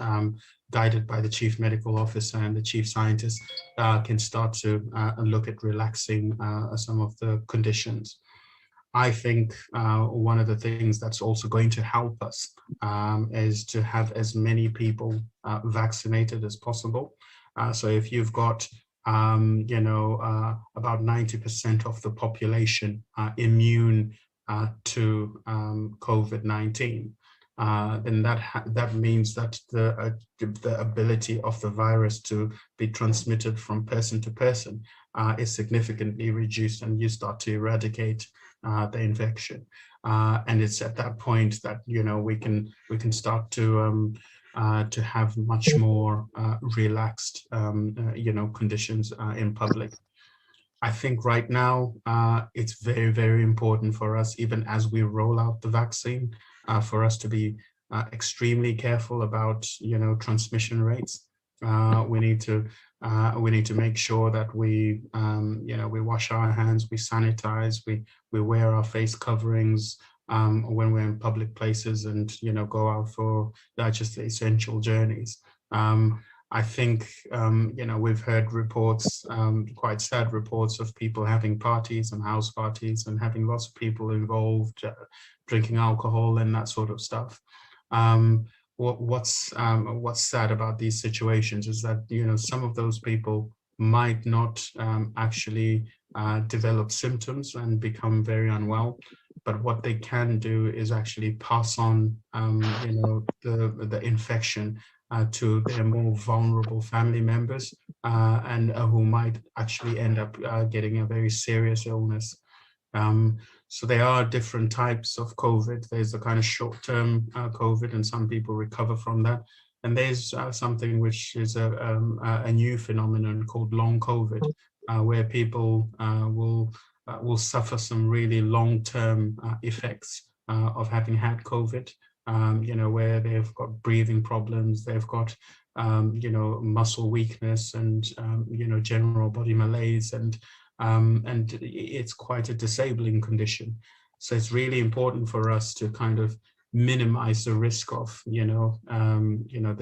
guided by the chief medical officer and the chief scientist, can start to look at relaxing some of the conditions. I think one of the things that's also going to help us is to have as many people vaccinated as possible. So if you've got about 90% of the population immune to COVID-19, then that means that the ability of the virus to be transmitted from person to person is significantly reduced, and you start to eradicate the infection. And it's at that point that we can start to have much more relaxed conditions in public. I think right now it's very, very important for us, even as we roll out the vaccine, for us to be extremely careful about transmission rates. We need to make sure that we wash our hands, we sanitize, we wear our face coverings when we're in public places, and go out for just the essential journeys. I think, we've heard reports, quite sad reports, of people having parties and house parties and having lots of people involved, drinking alcohol and that sort of stuff. What's sad about these situations is that, some of those people might not actually develop symptoms and become very unwell. But what they can do is actually pass on, the infection to their more vulnerable family members, and who might actually end up getting a very serious illness. So there are different types of COVID. There's a kind of short-term COVID, and some people recover from that. And there's something which is a new phenomenon called long COVID, where people will suffer some really long-term effects of having had COVID. Where they've got breathing problems, they've got muscle weakness, and general body malaise, and it's quite a disabling condition. So it's really important for us to kind of minimize the risk of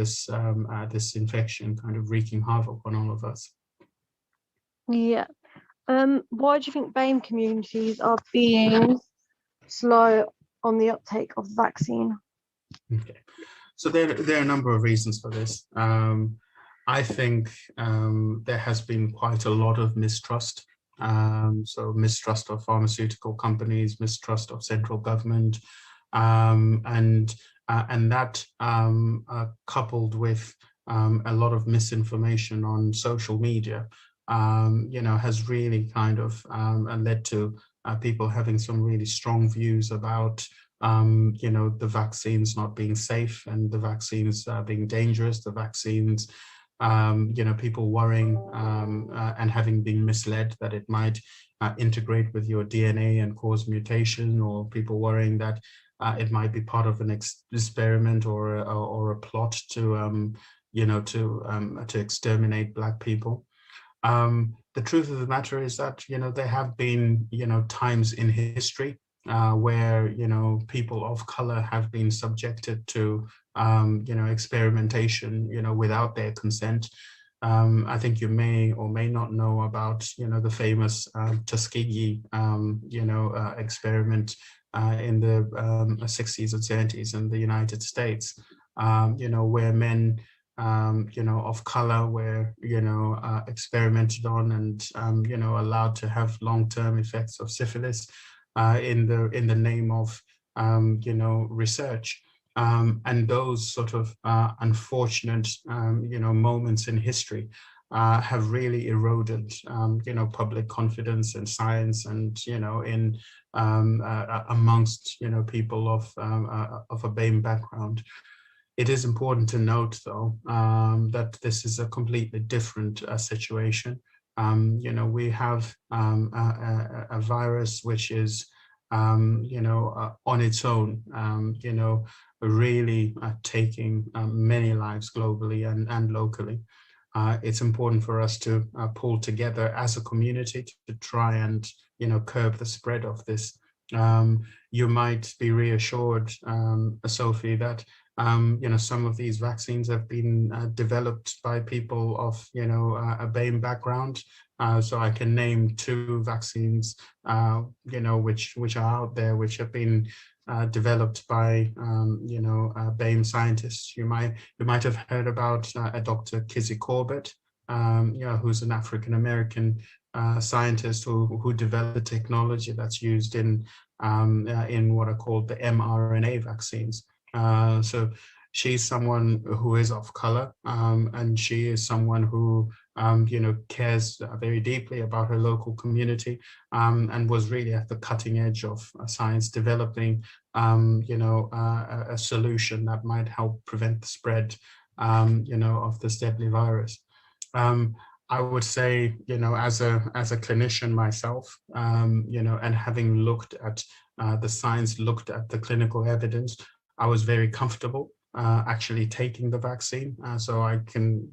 this infection kind of wreaking havoc on all of us. Yeah. Why do you think BAME communities are being slow on the uptake of the vaccine? Okay, so there are a number of reasons for this. I think there has been quite a lot of mistrust. So mistrust of pharmaceutical companies, mistrust of central government, and that coupled with a lot of misinformation on social media, has really kind of led to people having some really strong views about the vaccines not being safe, and the vaccines being dangerous, the vaccines, people worrying and having been misled that it might integrate with your DNA and cause mutation, or people worrying that it might be part of an experiment or a plot to exterminate Black people. The truth of the matter is that there have been times in history where people of color have been subjected to experimentation without their consent. I think you may or may not know about the famous Tuskegee experiment in the 60s and 70s in the United States, where men of color were experimented on and allowed to have long-term effects of syphilis in the name of research. And those sort of unfortunate moments in history have really eroded public confidence in science, and in amongst people of a BAME background. It is important to note, though, that this is a completely different situation. We have a virus which is, on its own, really taking many lives globally and locally. It's important for us to pull together as a community to try and, curb the spread of this. You might be reassured, Sophie, that some of these vaccines have been developed by people of, a BAME background. So I can name 2 vaccines, which are out there, which have been developed by, BAME scientists. You might have heard about a Dr. Kizzy Corbett, who's an African-American scientist who developed the technology that's used in what are called the mRNA vaccines. So she's someone who is of color, and she is someone who cares very deeply about her local community, and was really at the cutting edge of science, developing a solution that might help prevent the spread of this deadly virus. I would say, as a clinician myself, and having looked at the science, looked at the clinical evidence, I was very comfortable actually taking the vaccine. So I can,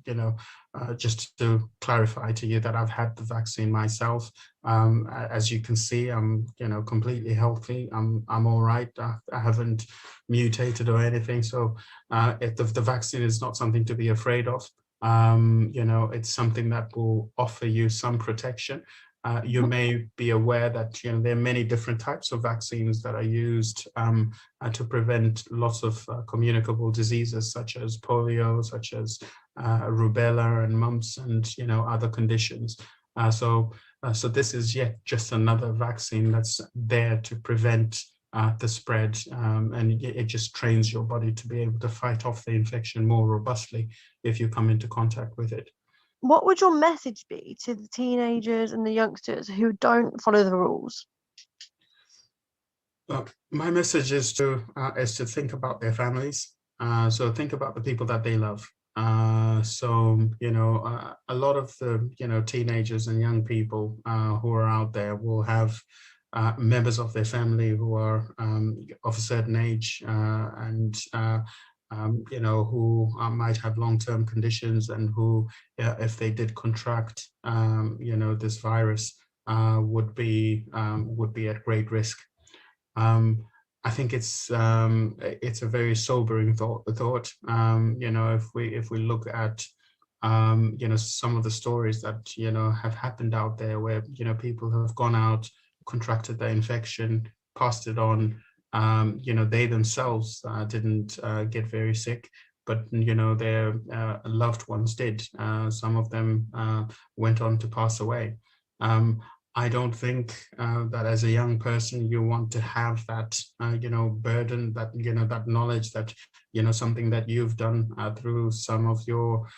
just to clarify to you that I've had the vaccine myself. As you can see, I'm, completely healthy. I'm all right. I haven't mutated or anything. So the vaccine is not something to be afraid of. It's something that will offer you some protection. You may be aware that there are many different types of vaccines that are used to prevent lots of communicable diseases such as polio, such as rubella and mumps, and other conditions. So this is yet just another vaccine that's there to prevent the spread, and it just trains your body to be able to fight off the infection more robustly if you come into contact with it. What would your message be to the teenagers and the youngsters who don't follow the rules? My message is to think about their families. So think about the people that they love. A lot of the teenagers and young people who are out there will have members of their family who are of a certain age who might have long-term conditions, and who, if they did contract, this virus, would be at great risk. I think it's a very sobering thought. If we look at some of the stories that have happened out there, where people have gone out, contracted the infection, passed it on. They themselves didn't get very sick, but their loved ones did. Some of them went on to pass away. I don't think that as a young person you want to have that burden, that that knowledge that something that you've done through some of your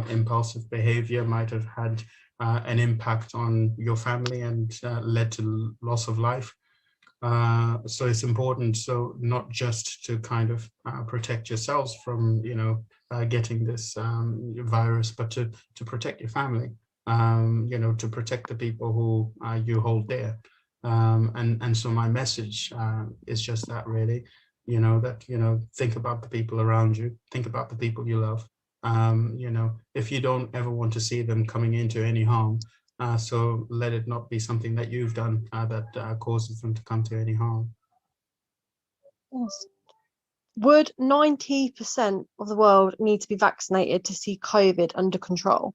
impulsive behavior might have had an impact on your family and led to loss of life. So it's important, so not just to kind of protect yourselves from getting this virus, but to protect your family. To protect the people who you hold dear. And so my message is just that, really, think about the people around you, think about the people you love. If you don't ever want to see them coming into any harm, so let it not be something that you've done that causes them to come to any harm. Yes. Would 90% of the world need to be vaccinated to see COVID under control?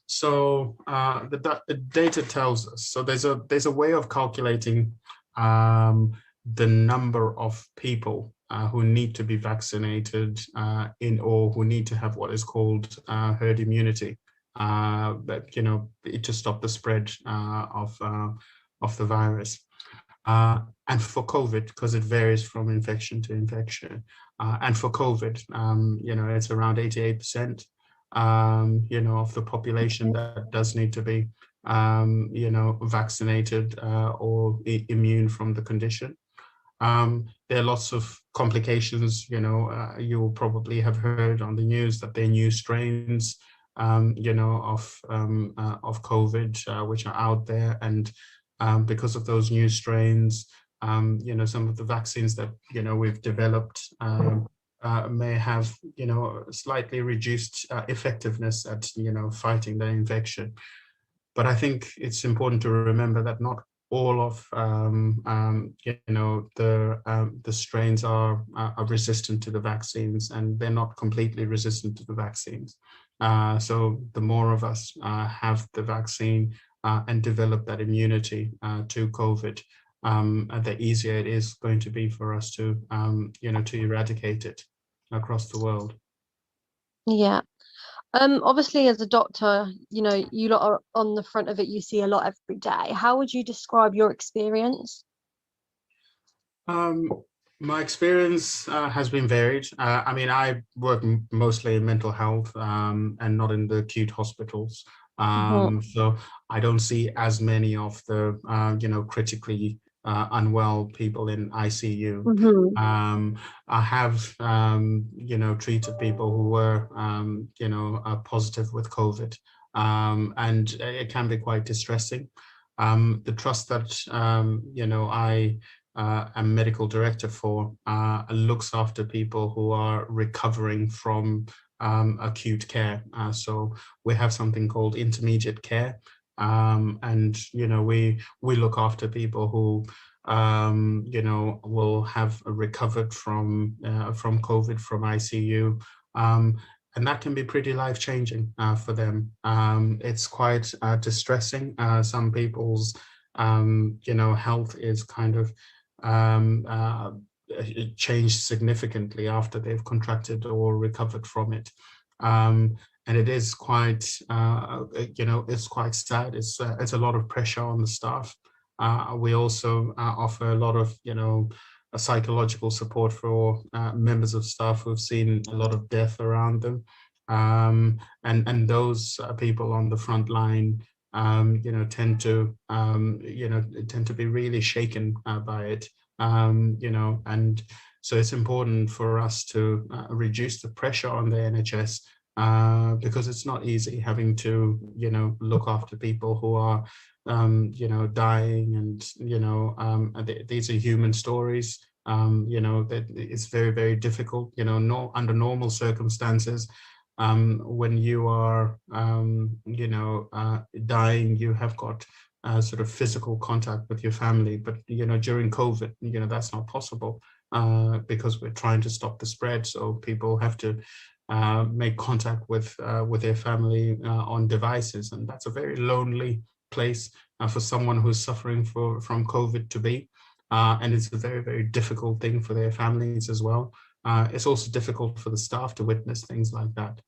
So the data tells us. So there's a way of calculating the number of people who need to be vaccinated or who need to have what is called herd immunity, to stop the spread of the virus. And for COVID, because it varies from infection to infection, and for COVID, it's around 88%. Of the population that does need to be, vaccinated or immune from the condition. There are lots of complications. You'll probably have heard on the news that there are new strains, of COVID, which are out there, and because of those new strains, some of the vaccines that we've developed may have slightly reduced effectiveness at fighting the infection. But I think it's important to remember that not all of the strains are resistant to the vaccines, and they're not completely resistant to the vaccines. So the more of us have the vaccine and develop that immunity to COVID, the easier it is going to be for us to to eradicate it across the world. Yeah. Obviously, as a doctor, you lot are on the front of it. You see a lot every day. How would you describe your experience? My experience has been varied. I work mostly in mental health and not in the acute hospitals. So I don't see as many of the critically unwell people in ICU. I have treated people who were positive with COVID, and it can be quite distressing. The trust that I am medical director for looks after people who are recovering from acute care. So we have something called intermediate care, and we look after people who will have recovered from COVID, from ICU, and that can be pretty life-changing for them. It's quite distressing. Some people's health is kind of changed significantly after they've contracted or recovered from it. and it is quite, it's quite sad. It's a lot of pressure on the staff. We also offer a lot of, a psychological support for members of staff who've seen a lot of death around them. And those people on the front line, tend to be really shaken by it, and so it's important for us to reduce the pressure on the NHS, because it's not easy having to, look after people who are, dying, and these are human stories. That it's very, very difficult, under normal circumstances. When you are, dying, you have got sort of physical contact with your family, but during COVID, that's not possible, because we're trying to stop the spread. So people have to make contact with their family on devices, and that's a very lonely place for someone who's suffering from COVID to be, and it's a very, very difficult thing for their families as well. It's also difficult for the staff to witness things like that.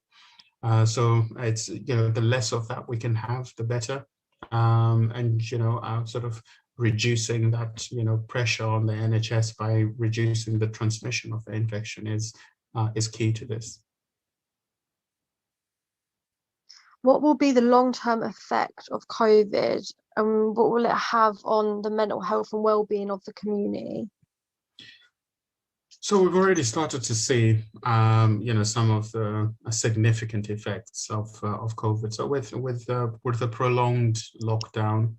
So it's, the less of that we can have, the better. And, sort of reducing that, pressure on the NHS by reducing the transmission of the infection is key to this. What will be the long-term effect of COVID, and what will it have on the mental health and well-being of the community? So we've already started to see, some of the significant effects of COVID. So with the prolonged lockdown,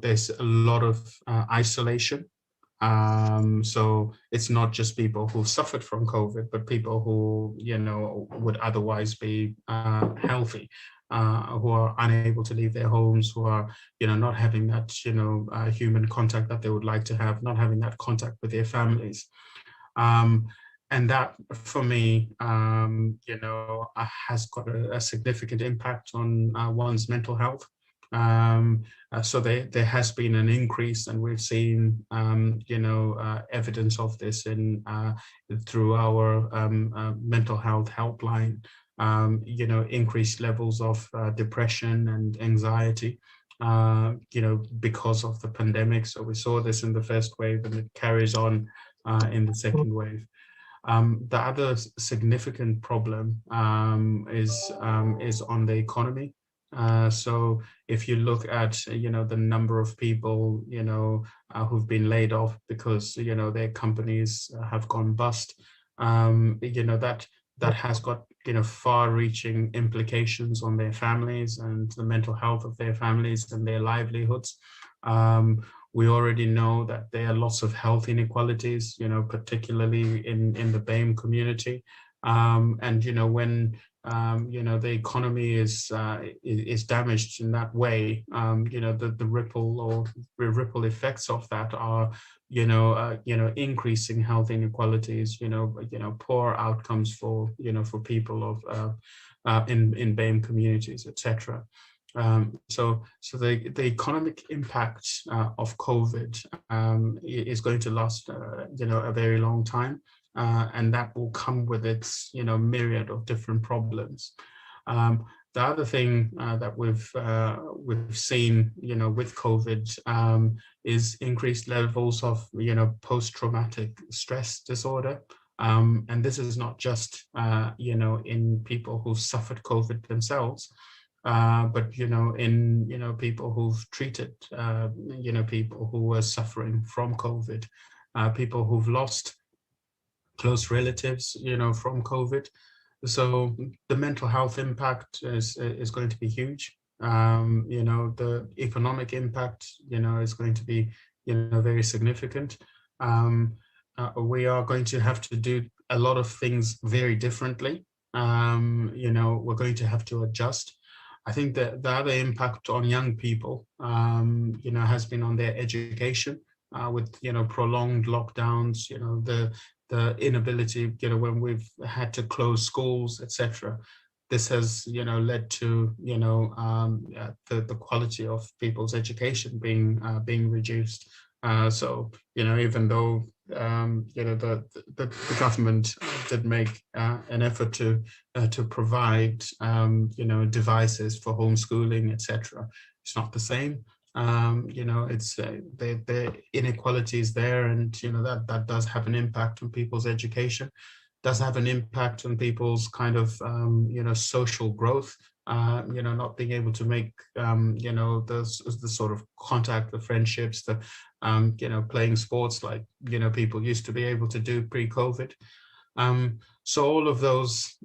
there's a lot of isolation. So it's not just people who suffered from COVID, but people who, would otherwise be healthy, who are unable to leave their homes, who are, not having that, human contact that they would like to have, not having that contact with their families. And that, for me, has got a significant impact on one's mental health. So there has been an increase, and we've seen, evidence of this through our mental health helpline, increased levels of depression and anxiety, because of the pandemic. So we saw this in the first wave, and it carries on in the second wave. The other significant problem is on the economy. So if you look at, the number of people, who've been laid off because, their companies have gone bust, that has got, far-reaching implications on their families and the mental health of their families and their livelihoods. We already know that there are lots of health inequalities, particularly in the BAME community. And, when the economy is damaged in that way, the ripple effects of that are, increasing health inequalities, poor outcomes for people in BAME communities, etc. So the economic impact of COVID is going to last, a very long time. And that will come with its, myriad of different problems. The other thing that we've seen, with COVID is increased levels of, post-traumatic stress disorder. And this is not just, in people who've suffered COVID themselves, but, in people who've treated, people who were suffering from COVID, people who've lost close relatives, from COVID. So the mental health impact is going to be huge. The economic impact, is going to be, very significant. We are going to have to do a lot of things very differently. We're going to have to adjust. I think that the other impact on young people, has been on their education, with, prolonged lockdowns, the inability, when we've had to close schools, etc. This has, led to, the quality of people's education being reduced. So, even though, the government did make an effort to provide devices for homeschooling, etc. It's not the same. It's the inequalities there, and that does have an impact on people's education, does have an impact on people's kind of social growth. Not being able to make the sort of contact, the friendships, the playing sports like people used to be able to do pre-COVID. So all of those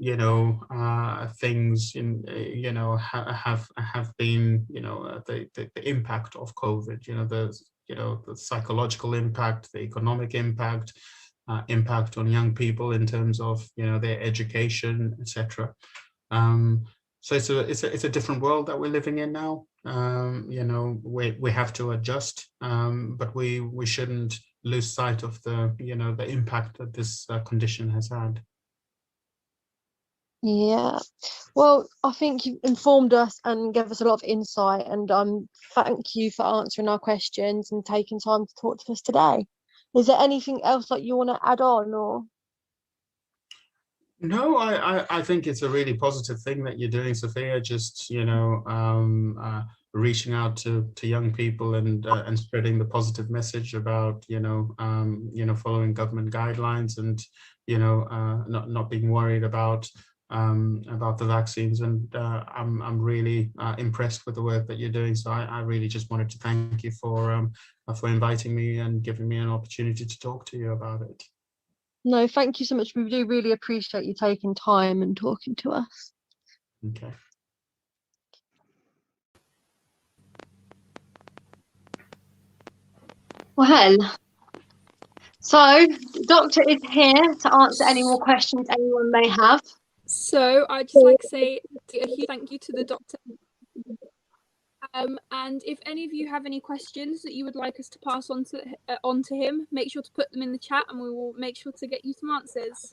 things have been the impact of COVID. The psychological impact, the economic impact, impact on young people in terms of their education, etc. So it's a different world that we're living in now. We have to adjust, but we shouldn't lose sight of the impact that this condition has had. Yeah, well, I think you've informed us and gave us a lot of insight, and thank you for answering our questions and taking time to talk to us today. Is there anything else that you want to add on, or? No, I think it's a really positive thing that you're doing, Sophia. Just reaching out to young people and spreading the positive message about following government guidelines and not being worried about the vaccines. And I'm really impressed with the work that you're doing. So I really just wanted to thank you for inviting me and giving me an opportunity to talk to you about it. No, thank you so much. We do really appreciate you taking time and talking to us. Okay. Well, so the doctor is here to answer any more questions anyone may have. So I'd just like to say a huge thank you to the doctor. And if any of you have any questions that you would like us to pass on to him, make sure to put them in the chat and we will make sure to get you some answers.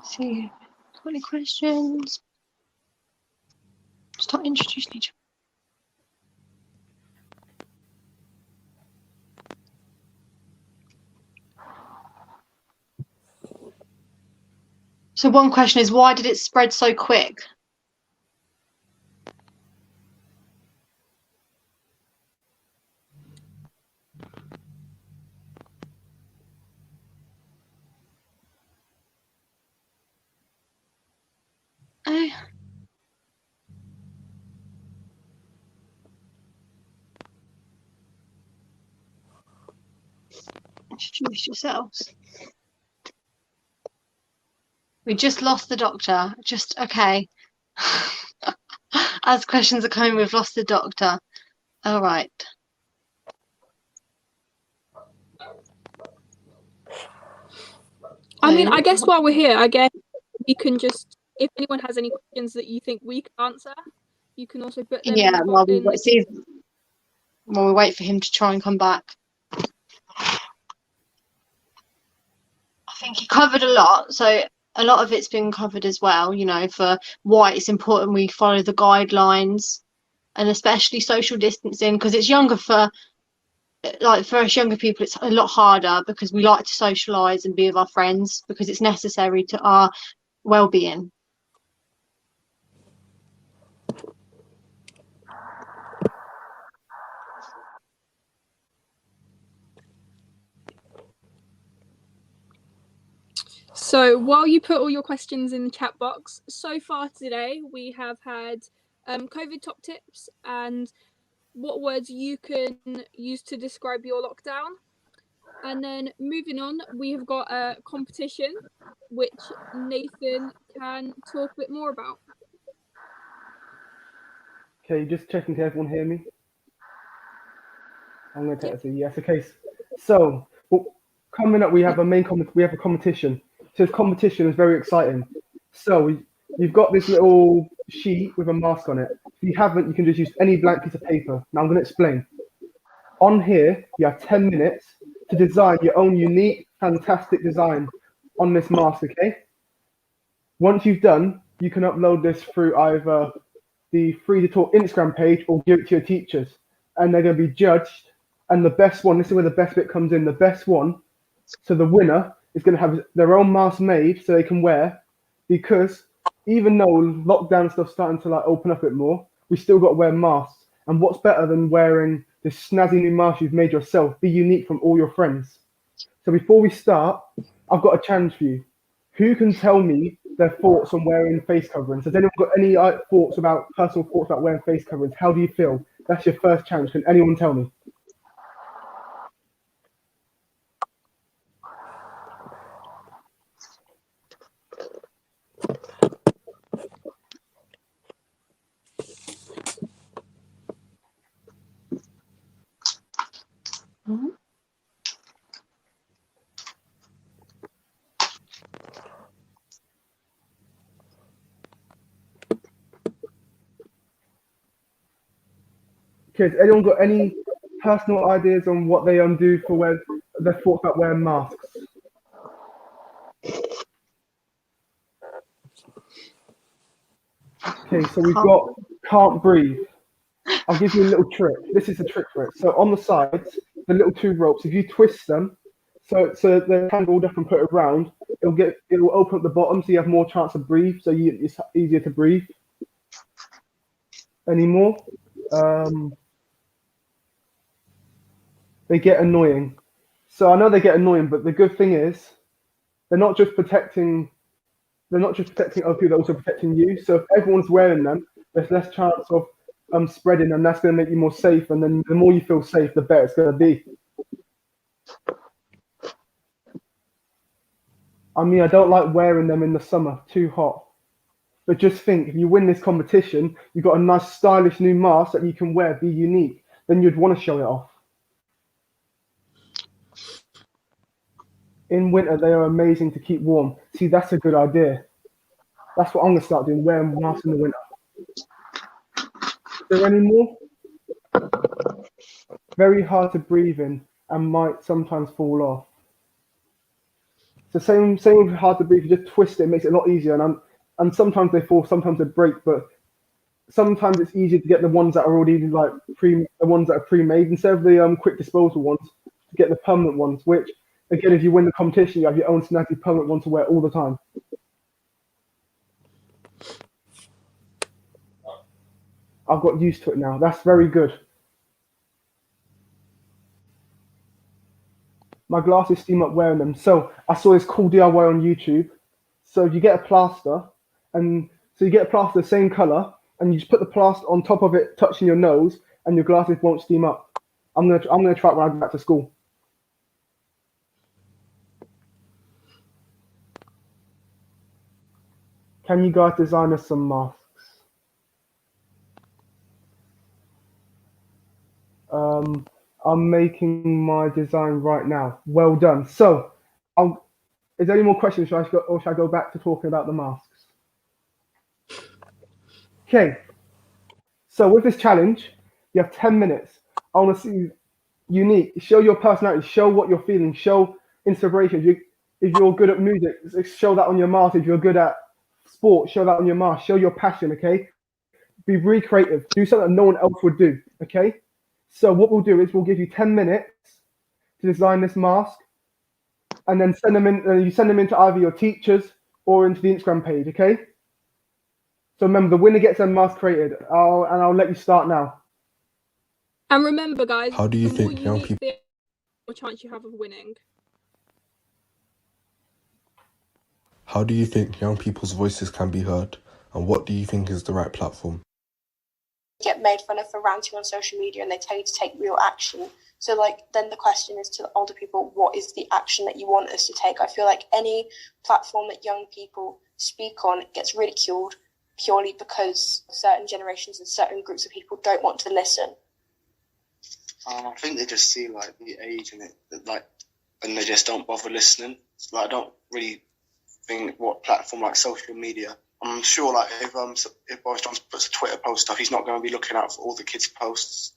See, got any questions? Start introducing each other. So one question is, why did it spread so quick? Introduce yourselves. We just lost the doctor. Just okay. As questions are coming, we've lost the doctor. All right. I mean, I guess while we're here, I guess we can just, if anyone has any questions that you think we can answer, you can also put them in the while we wait for him to try and come back. I think he covered a lot, so a lot of it's been covered as well, for why it's important we follow the guidelines, and especially social distancing, because it's younger for us younger people, it's a lot harder because we like to socialise and be with our friends because it's necessary to our well-being. So while you put all your questions in the chat box, so far today we have had COVID top tips and what words you can use to describe your lockdown. And then moving on, we have got a competition which Nathan can talk a bit more about. Okay, just checking, can everyone hear me? I'm going to take it as a yes. Okay, so coming up, we have a competition. So this competition is very exciting. So you've got this little sheet with a mask on it. If you haven't, you can just use any blank piece of paper. Now I'm going to explain. On here, you have 10 minutes to design your own unique, fantastic design on this mask, okay? Once you've done, you can upload this through either the Free to Talk Instagram page or give it to your teachers. And they're going to be judged. And the best one, this is where the best bit comes in, the best one, so the winner is going to have their own mask made so they can wear, because even though lockdown stuff's starting to like open up a bit more, we still got to wear masks. And what's better than wearing this snazzy new mask you've made yourself? Be unique from all your friends. So before we start, I've got a challenge for you. Who can tell me their thoughts on wearing face coverings? Has anyone got any personal thoughts about wearing face coverings? How do you feel? That's your first challenge. Can anyone tell me? Okay, has anyone got any personal ideas on what they do for their thoughts about wearing masks? Okay, so we've got can't breathe. I'll give you a little trick. This is the trick for it. So on the sides, the little two ropes, if you twist them, so they're tangled up and put it around, it'll open up the bottom so you have more chance to breathe, so it's easier to breathe. Any more? They get annoying. So I know they get annoying, but the good thing is they're not just protecting other people, they're also protecting you. So if everyone's wearing them, there's less chance of spreading, and that's going to make you more safe. And then the more you feel safe, the better it's going to be. I mean, I don't like wearing them in the summer, too hot. But just think, if you win this competition, you've got a nice stylish new mask that you can wear, be unique, then you'd want to show it off. In winter, they are amazing to keep warm. See, that's a good idea. That's what I'm going to start doing, wearing masks in the winter. Is there any more? Very hard to breathe in and might sometimes fall off. So same with hard to breathe, you just twist it, it makes it a lot easier. And sometimes they fall, sometimes they break, but sometimes it's easier to get the ones that are already pre-made instead of the quick disposal ones, to get the permanent ones, which again, if you win the competition, you have your own snazzy permanent one to wear all the time. I've got used to it now. That's very good. My glasses steam up wearing them. So I saw this cool DIY on YouTube. So you get a plaster, and so you get a plaster the same color, and you just put the plaster on top of it, touching your nose, and your glasses won't steam up. I'm gonna try it when I go back to school. Can you guys design us some masks? I'm making my design right now. Well done. So, is there any more questions, or should I go back to talking about the masks? Okay. So with this challenge, you have 10 minutes. I want to see you unique. Show your personality. Show what you're feeling. Show inspiration. If you're good at music, show that on your mask. If you're good at sport, show that on your mask. Show your passion, okay? Be really creative. Do something that no one else would do, okay? So what we'll do is we'll give you 10 minutes to design this mask, and then send them in. You send them into either your teachers or into the Instagram page, okay? So remember, the winner gets their mask created. I'll let you start now. And remember, guys, How do you the more think young unique people? the more chance you have of winning. How do you think young people's voices can be heard, and what do you think is the right platform? Get made fun of for ranting on social media, and they tell you to take real action. So then the question is to the older people, what is the action that you want us to take? I feel like any platform that young people speak on gets ridiculed purely because certain generations and certain groups of people don't want to listen. I think they just see the age in it, and they just don't bother listening. I don't really think what platform like social media I'm sure like if Boris Johnson puts a Twitter post up, he's not going to be looking out for all the kids' posts,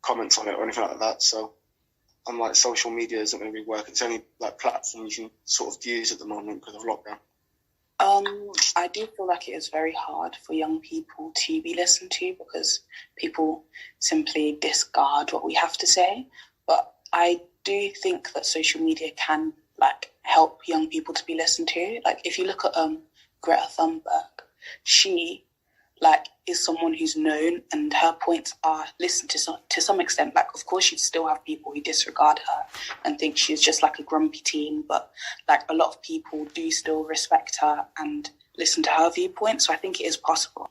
comments on it or anything like that. So unlike social media isn't going to be working. It's only like platform you can sort of use at the moment because of lockdown. I do feel like it is very hard for young people to be listened to because people simply discard what we have to say. But I do think that social media can like help young people to be listened to. Like if you look at Greta Thunberg, she like is someone who's known and her points are listened to some extent. Like of course you'd still have people who disregard her and think she's just like a grumpy teen, but like a lot of people do still respect her and listen to her viewpoint. So I think it is possible.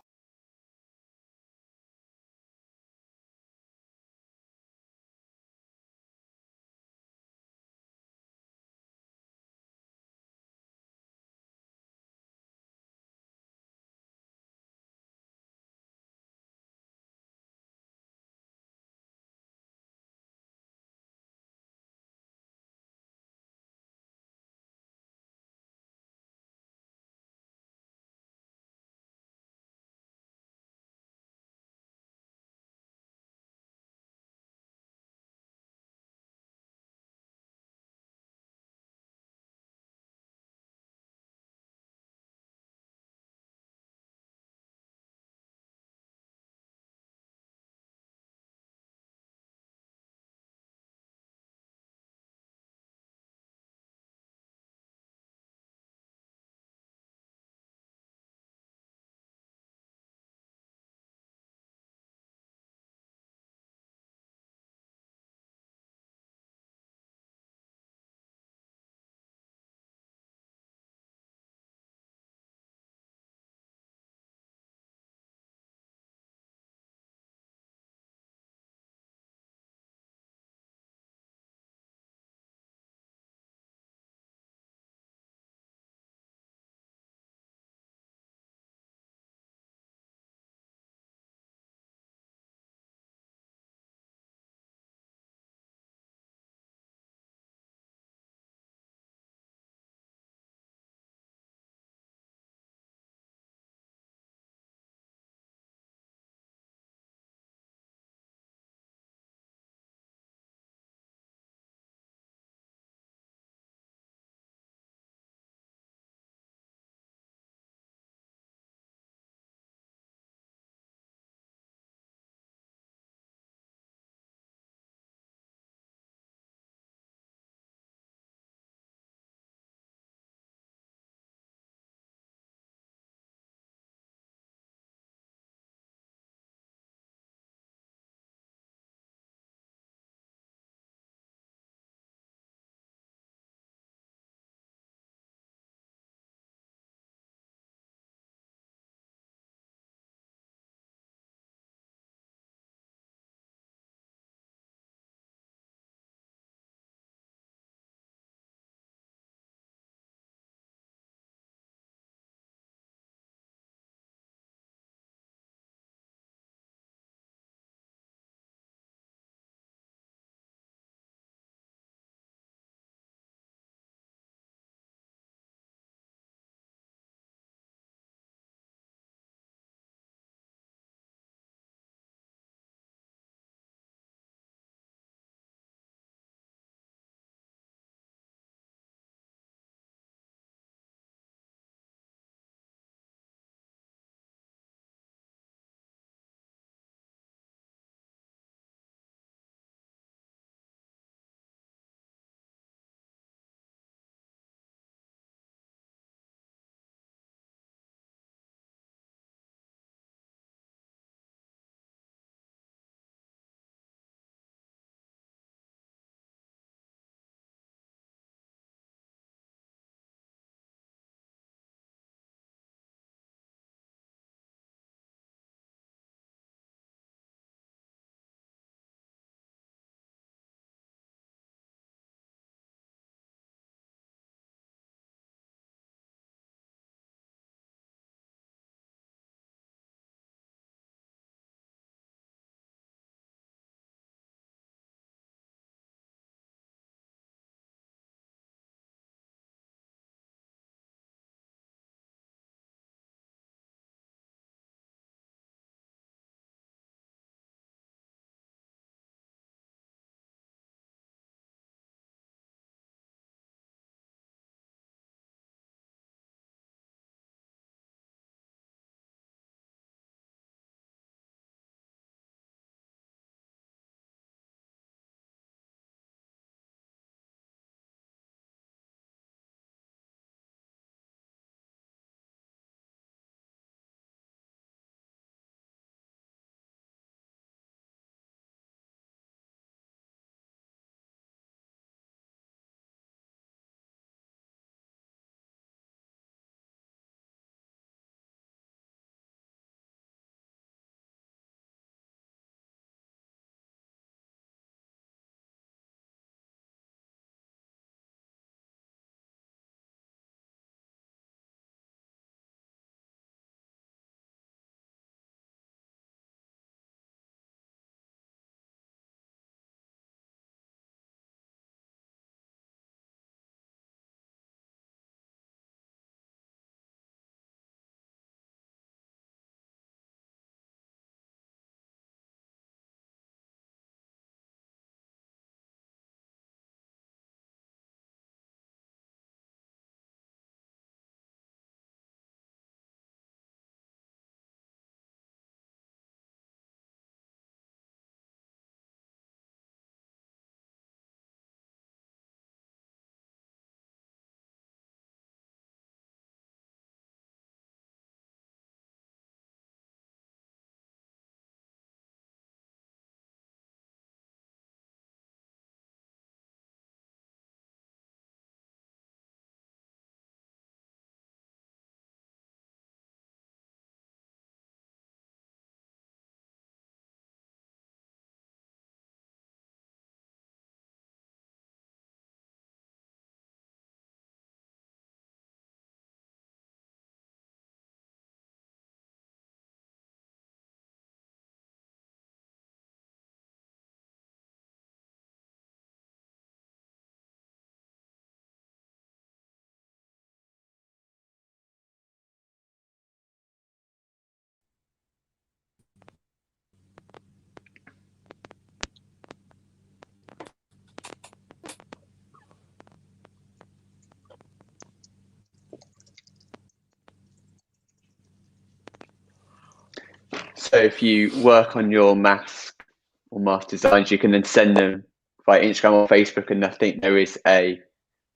So if you work on your mask or mask designs, you can then send them via Instagram or Facebook, and I think there is a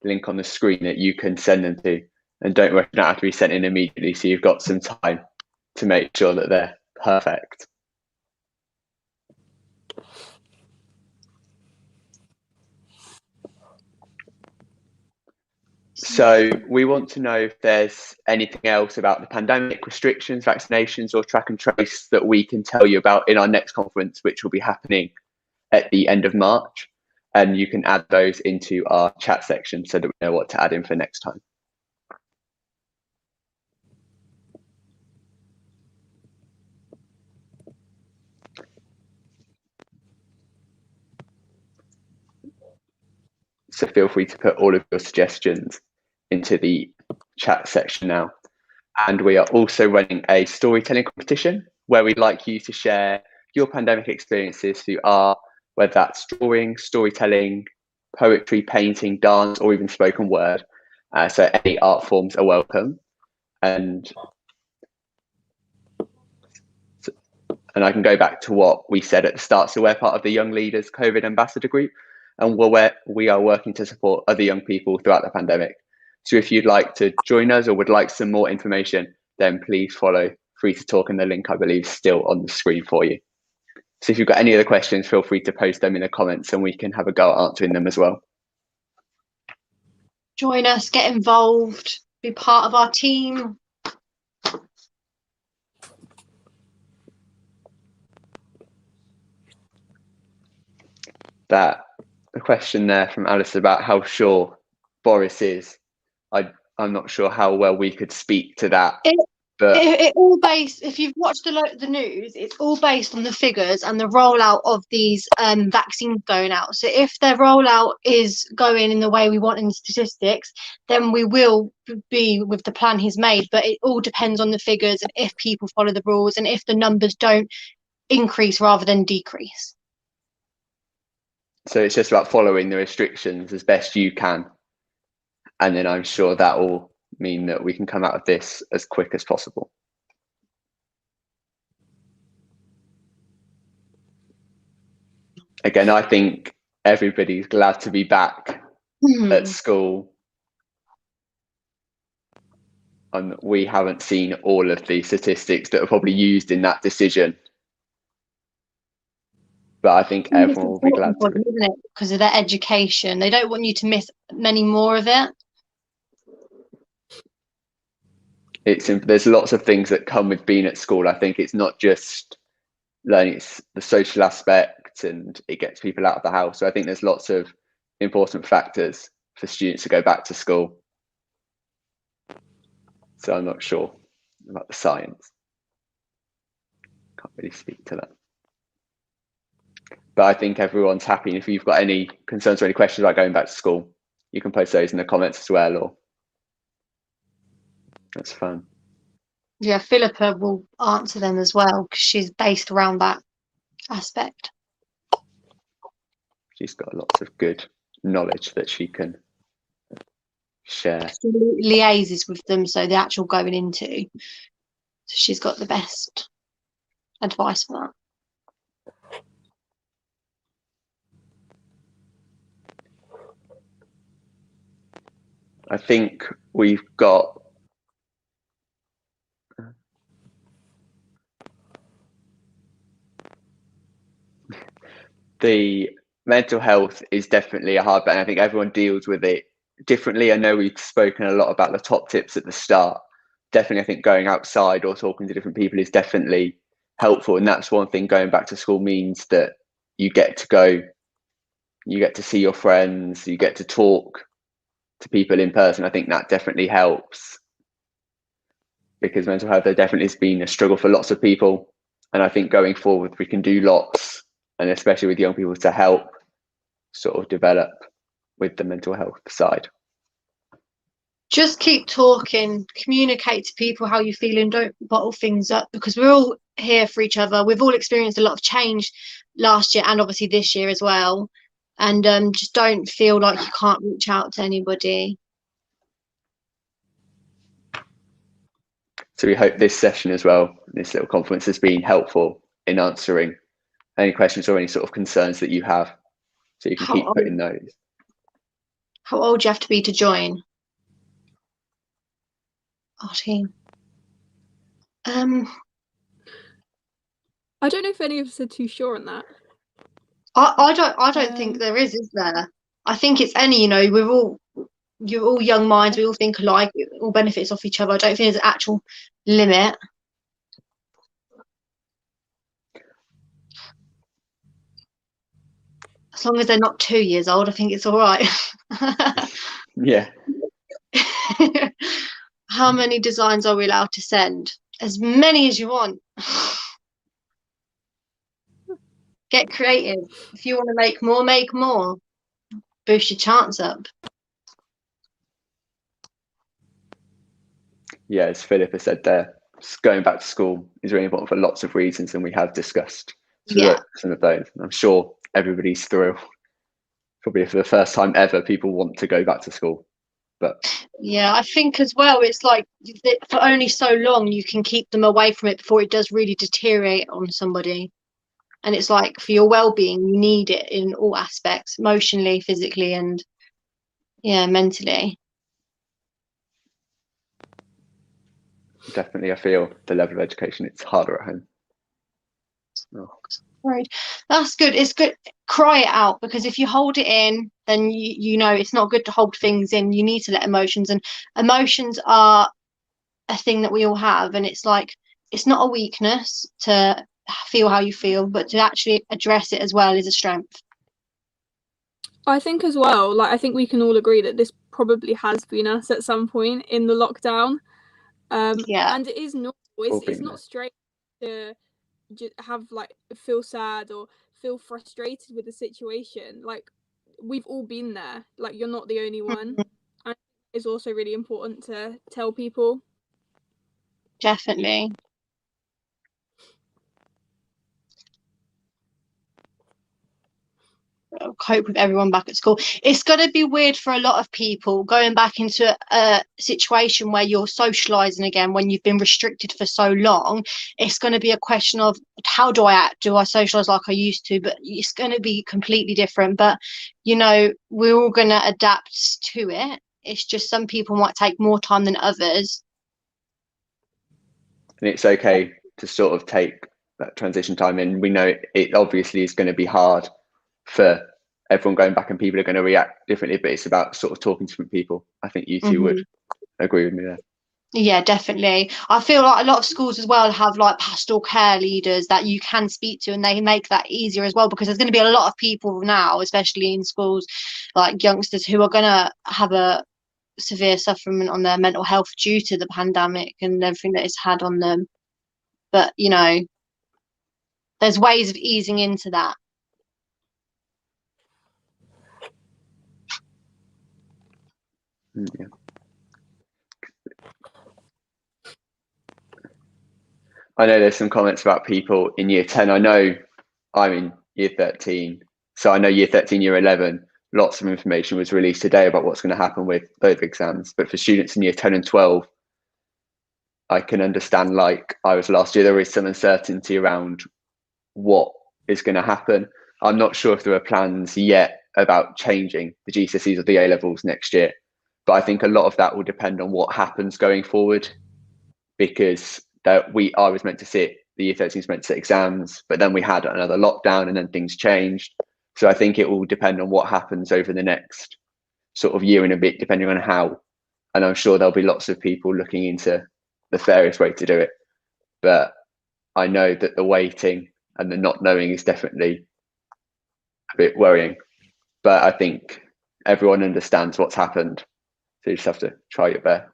link on the screen that you can send them to. And don't worry, they don't have to be sent in immediately, so you've got some time to make sure that they're perfect. So we want to know if there's anything else about the pandemic, restrictions, vaccinations, or track and trace that we can tell you about in our next conference, which will be happening at the end of March. And you can add those into our chat section so that we know what to add in for next time. So feel free to put all of your suggestions into the chat section now. And we are also running a storytelling competition where we'd like you to share your pandemic experiences through art, whether that's drawing, storytelling, poetry, painting, dance, or even spoken word. So any art forms are welcome. And I can go back to what we said at the start. So we're part of the Young Leaders COVID Ambassador Group, and we are working to support other young people throughout the pandemic. So if you'd like to join us or would like some more information, then please follow Free to Talk, and the link, I believe, is still on the screen for you. So if you've got any other questions, feel free to post them in the comments and we can have a go at answering them as well. Join us, get involved, be part of our team. That a question there from Alice about how sure Boris is. I'm not sure how well we could speak to that. It all based, if you've watched the news, it's all based on the figures and the rollout of these vaccines going out. So if their rollout is going in the way we want in the statistics, then we will be with the plan he's made. But it all depends on the figures and if people follow the rules and if the numbers don't increase rather than decrease. So it's just about following the restrictions as best you can. And then I'm sure that will mean that we can come out of this as quick as possible. Again, I think everybody's glad to be back at school. And we haven't seen all of the statistics that are probably used in that decision. But I think everyone will be glad to be. Isn't it? Because of their education. They don't want you to miss many more of it. There's lots of things that come with being at school. I think it's not just learning, it's the social aspect, and it gets people out of the house. So I think there's lots of important factors for students to go back to school. So I'm not sure about the science. Can't really speak to that. But I think everyone's happy. And if you've got any concerns or any questions about going back to school, you can post those in the comments as well, or that's fun. Yeah, Philippa will answer them as well because she's based around that aspect. She's got lots of good knowledge that she can share. She liaises with them, so the actual going into. So she's got the best advice for that. I think we've got the mental health is definitely a hard button. I think everyone deals with it differently. I know we've spoken a lot about the top tips at the start. Definitely, I think going outside or talking to different people is definitely helpful. And that's one thing going back to school means, that you get to go, you get to see your friends, you get to talk to people in person. I think that definitely helps, because mental health, there definitely has been a struggle for lots of people. And I think going forward, we can do lots, and especially with young people, to help sort of develop with the mental health side. Just keep talking, communicate to people how you're feeling, don't bottle things up, because we're all here for each other. We've all experienced a lot of change last year and obviously this year as well. And just don't feel like you can't reach out to anybody. So we hope this session as well, this little conference, has been helpful in answering any questions or any sort of concerns that you have. So you can keep putting those. How old do you have to be to join our team? I don't know if any of us are too sure on that. I don't think there is there? I think it's any, you're all young minds, we all think alike, we all benefits off each other. I don't think there's an actual limit. As long as they're not 2 years old, I think it's all right. Yeah. How many designs are we allowed to send? As many as you want. Get creative. If you want to make more. Boost your chance up. Yeah, as Philippa said there, going back to school is really important for lots of reasons, and we have discussed some of those. I'm sure everybody's thrilled. Probably for the first time ever, people want to go back to school. But yeah, I think as well, it's like for only so long you can keep them away from it before it does really deteriorate on somebody. And it's like for your well-being, you need it in all aspects, emotionally, physically, and mentally. Definitely, I feel the level of education, it's harder at home. Oh. Right, that's good. It's good. Cry it out, because if you hold it in, then you know it's not good to hold things in. You need to let emotions, and emotions are a thing that we all have, and it's like it's not a weakness to feel how you feel, but to actually address it as well is a strength. I think as well, like I think we can all agree that this probably has been us at some point in the lockdown. And it is normal. It's not straight to have like feel sad or feel frustrated with the situation. Like we've all been there. Like you're not the only one. And it's also really important to tell people. Definitely. Cope with everyone back at school. It's going to be weird for a lot of people going back into a situation where you're socializing again when you've been restricted for so long. It's going to be a question of how do I act? Do I socialize like I used to? But it's going to be completely different. But we're all going to adapt to it. It's just some people might take more time than others. And it's okay to sort of take that transition time in. We know it obviously is going to be hard for everyone going back, and people are going to react differently, but it's about sort of talking to different people. I think you two would agree with me there. Yeah, definitely. I feel like a lot of schools as well have like pastoral care leaders that you can speak to, and they make that easier as well, because there's going to be a lot of people now, especially in schools, like youngsters who are going to have a severe suffering on their mental health due to the pandemic and everything that it's had on them. But there's ways of easing into that. Yeah. I know there's some comments about people in year 10. I know I'm in year 13, so I know year 13, year 11, lots of information was released today about what's going to happen with those exams. But for students in year 10 and 12, I can understand, like I was last year, there is some uncertainty around what is going to happen. I'm not sure if there are plans yet about changing the GCSEs or the A levels next year, but I think a lot of that will depend on what happens going forward, because I was meant to sit, the year 13 was meant to sit exams, but then we had another lockdown and then things changed. So I think it will depend on what happens over the next sort of year and a bit, depending on how. And I'm sure there'll be lots of people looking into the fairest way to do it. But I know that the waiting and the not knowing is definitely a bit worrying. But I think everyone understands what's happened. So you just have to try your best.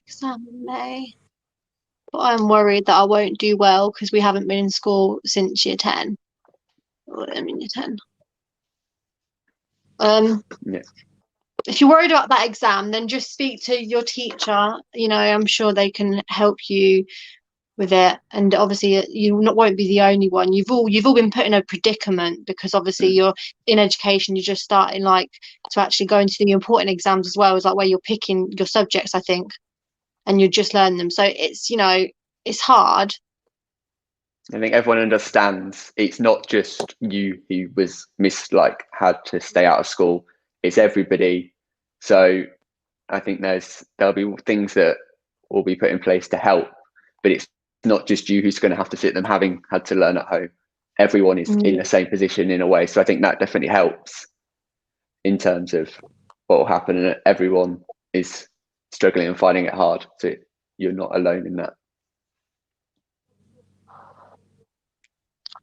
Exam in May, but I'm worried that I won't do well because we haven't been in school since year 10. I'm in year 10. Yeah. If you're worried about that exam, then just speak to your teacher. I'm sure they can help you with it, and obviously won't be the only one. You've all been put in a predicament because obviously you're in education, you're just starting like to actually go into the important exams as well, as like where you're picking your subjects, I think, and you just learn them. So it's it's hard. I think everyone understands it's not just you who was had to stay out of school, it's everybody. So I think there'll be things that will be put in place to help, but it's not just you who's going to have to sit them having had to learn at home. Everyone is in the same position in a way. So I think that definitely helps in terms of what will happen, and everyone is struggling and finding it hard. So you're not alone in that.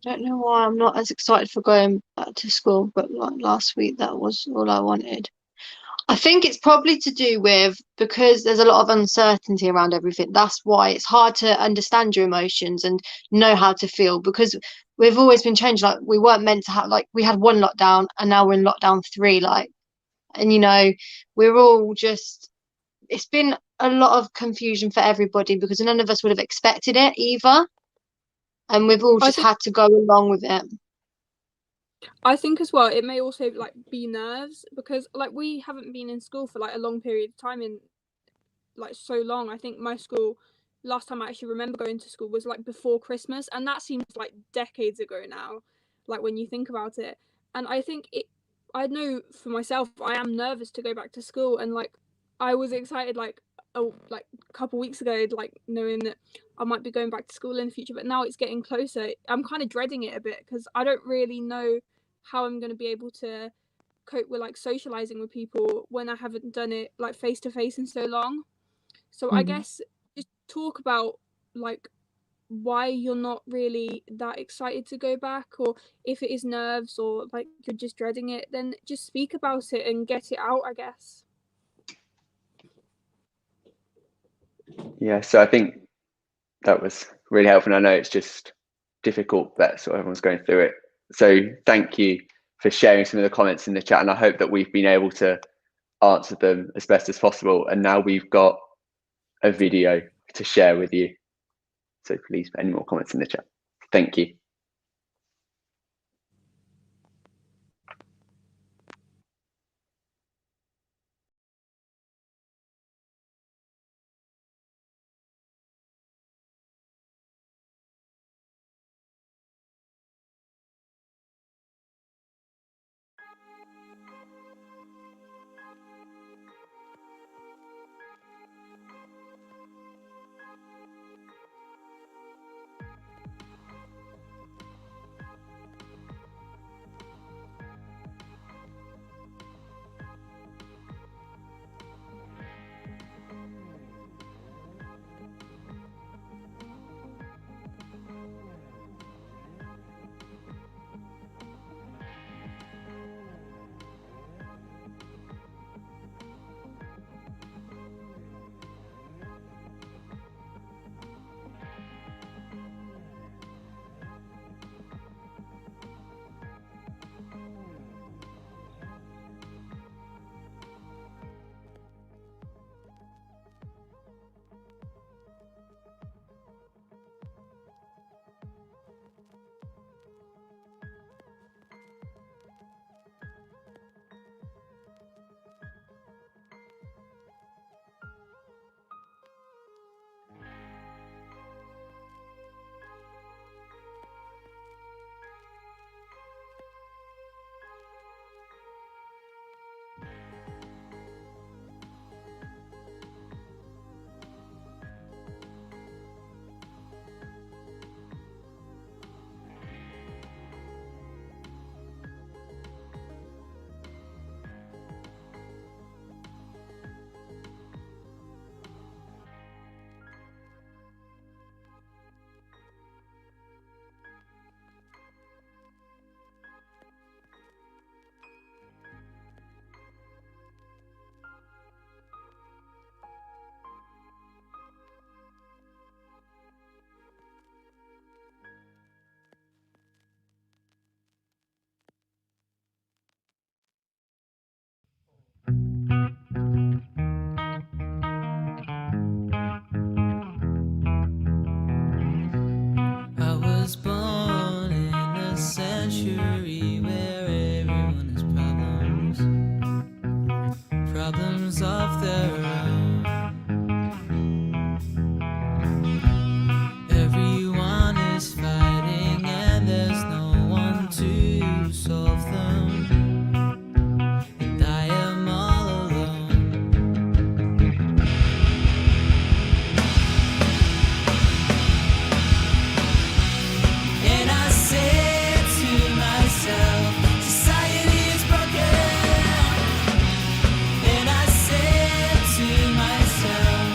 I don't know why I'm not as excited for going back to school, but like last week, that was all I wanted. I think it's probably to do with because there's a lot of uncertainty around everything. That's why it's hard to understand your emotions and know how to feel, because we've always been changed. Like we weren't meant to have, like we had one lockdown and now we're in lockdown 3. And we're all just, it's been a lot of confusion for everybody because none of us would have expected it either. And we've all just had to go along with it. I think as well, it may also like be nerves because like we haven't been in school for like a long period of time in like so long. I think my school, last time I actually remember going to school was like before Christmas, and that seems like decades ago now, like when you think about it. And I think I know for myself, I am nervous to go back to school, and like I was excited like a couple weeks ago, like knowing that I might be going back to school in the future, but now it's getting closer. I'm kind of dreading it a bit because I don't really know how I'm going to be able to cope with like socializing with people when I haven't done it like face to face in so long. So I guess just talk about like why you're not really that excited to go back, or if it is nerves or like you're just dreading it, then just speak about it and get it out, I guess. Yeah, so I think that was really helpful. And I know it's just difficult that sort of everyone's going through it. So thank you for sharing some of the comments in the chat, and I hope that we've been able to answer them as best as possible. And now we've got a video to share with you. So please put any more comments in the chat. Thank you. lives of their own. Everyone is fighting and there's no one to solve them. And I am all alone. And I say to myself, society is broken. And I say to myself,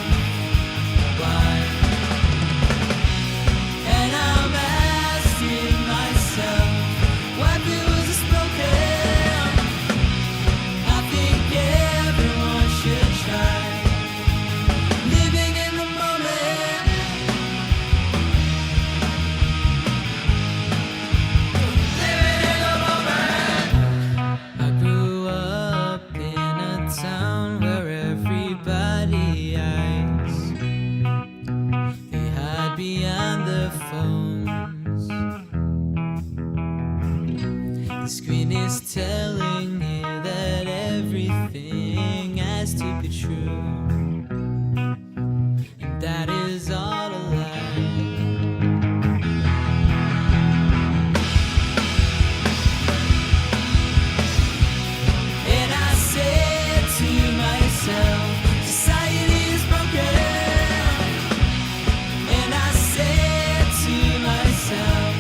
why? And I'm asking myself, what was spoken? I think everyone should try living in the moment. Living in the moment. I grew up in a town where everybody acts. They hide behind their phones. The screen is telling me that everything has to be true. And that is all a lie. And I say to myself, society is broken. And I say to myself,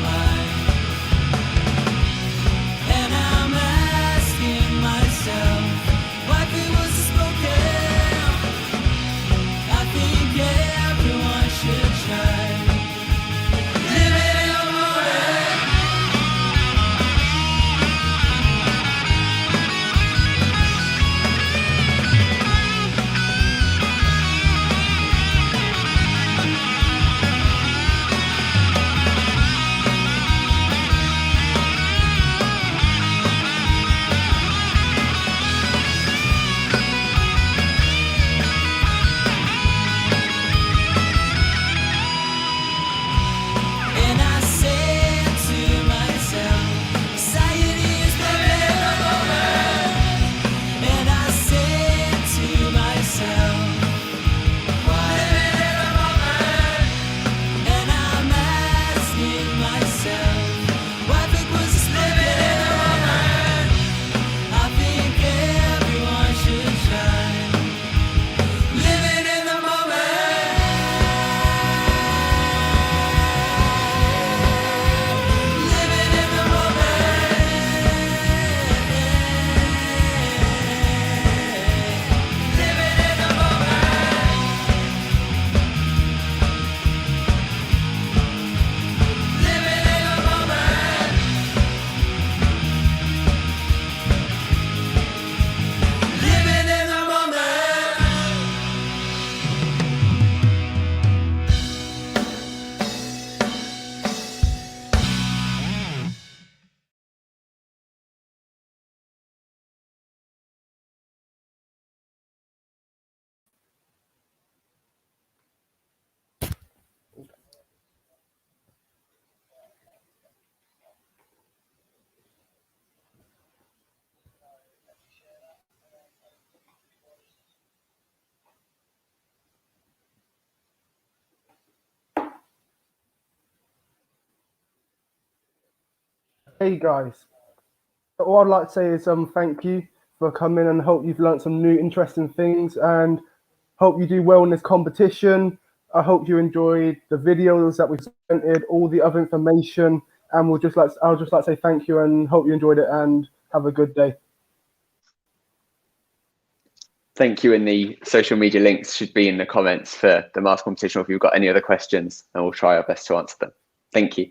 why? And I'm asking myself, what was spoken? I think everyone should try living in the moment. And I say to myself, society is living in the moment. And I say to myself, why? Living in the moment. And I'm asking myself, what was living in the moment? I think everyone should try living in the moment. Living in the moment. Living in the moment. Living in the moment. Living in the moment. Hey guys, all I'd like to say is thank you for coming and hope you've learnt some new interesting things and hope you do well in this competition. I hope you enjoyed the videos that we presented, all the other information, and I'll just like to say thank you and hope you enjoyed it and have a good day. Thank you, and the social media links should be in the comments for the mask competition, or if you've got any other questions, and we'll try our best to answer them. Thank you.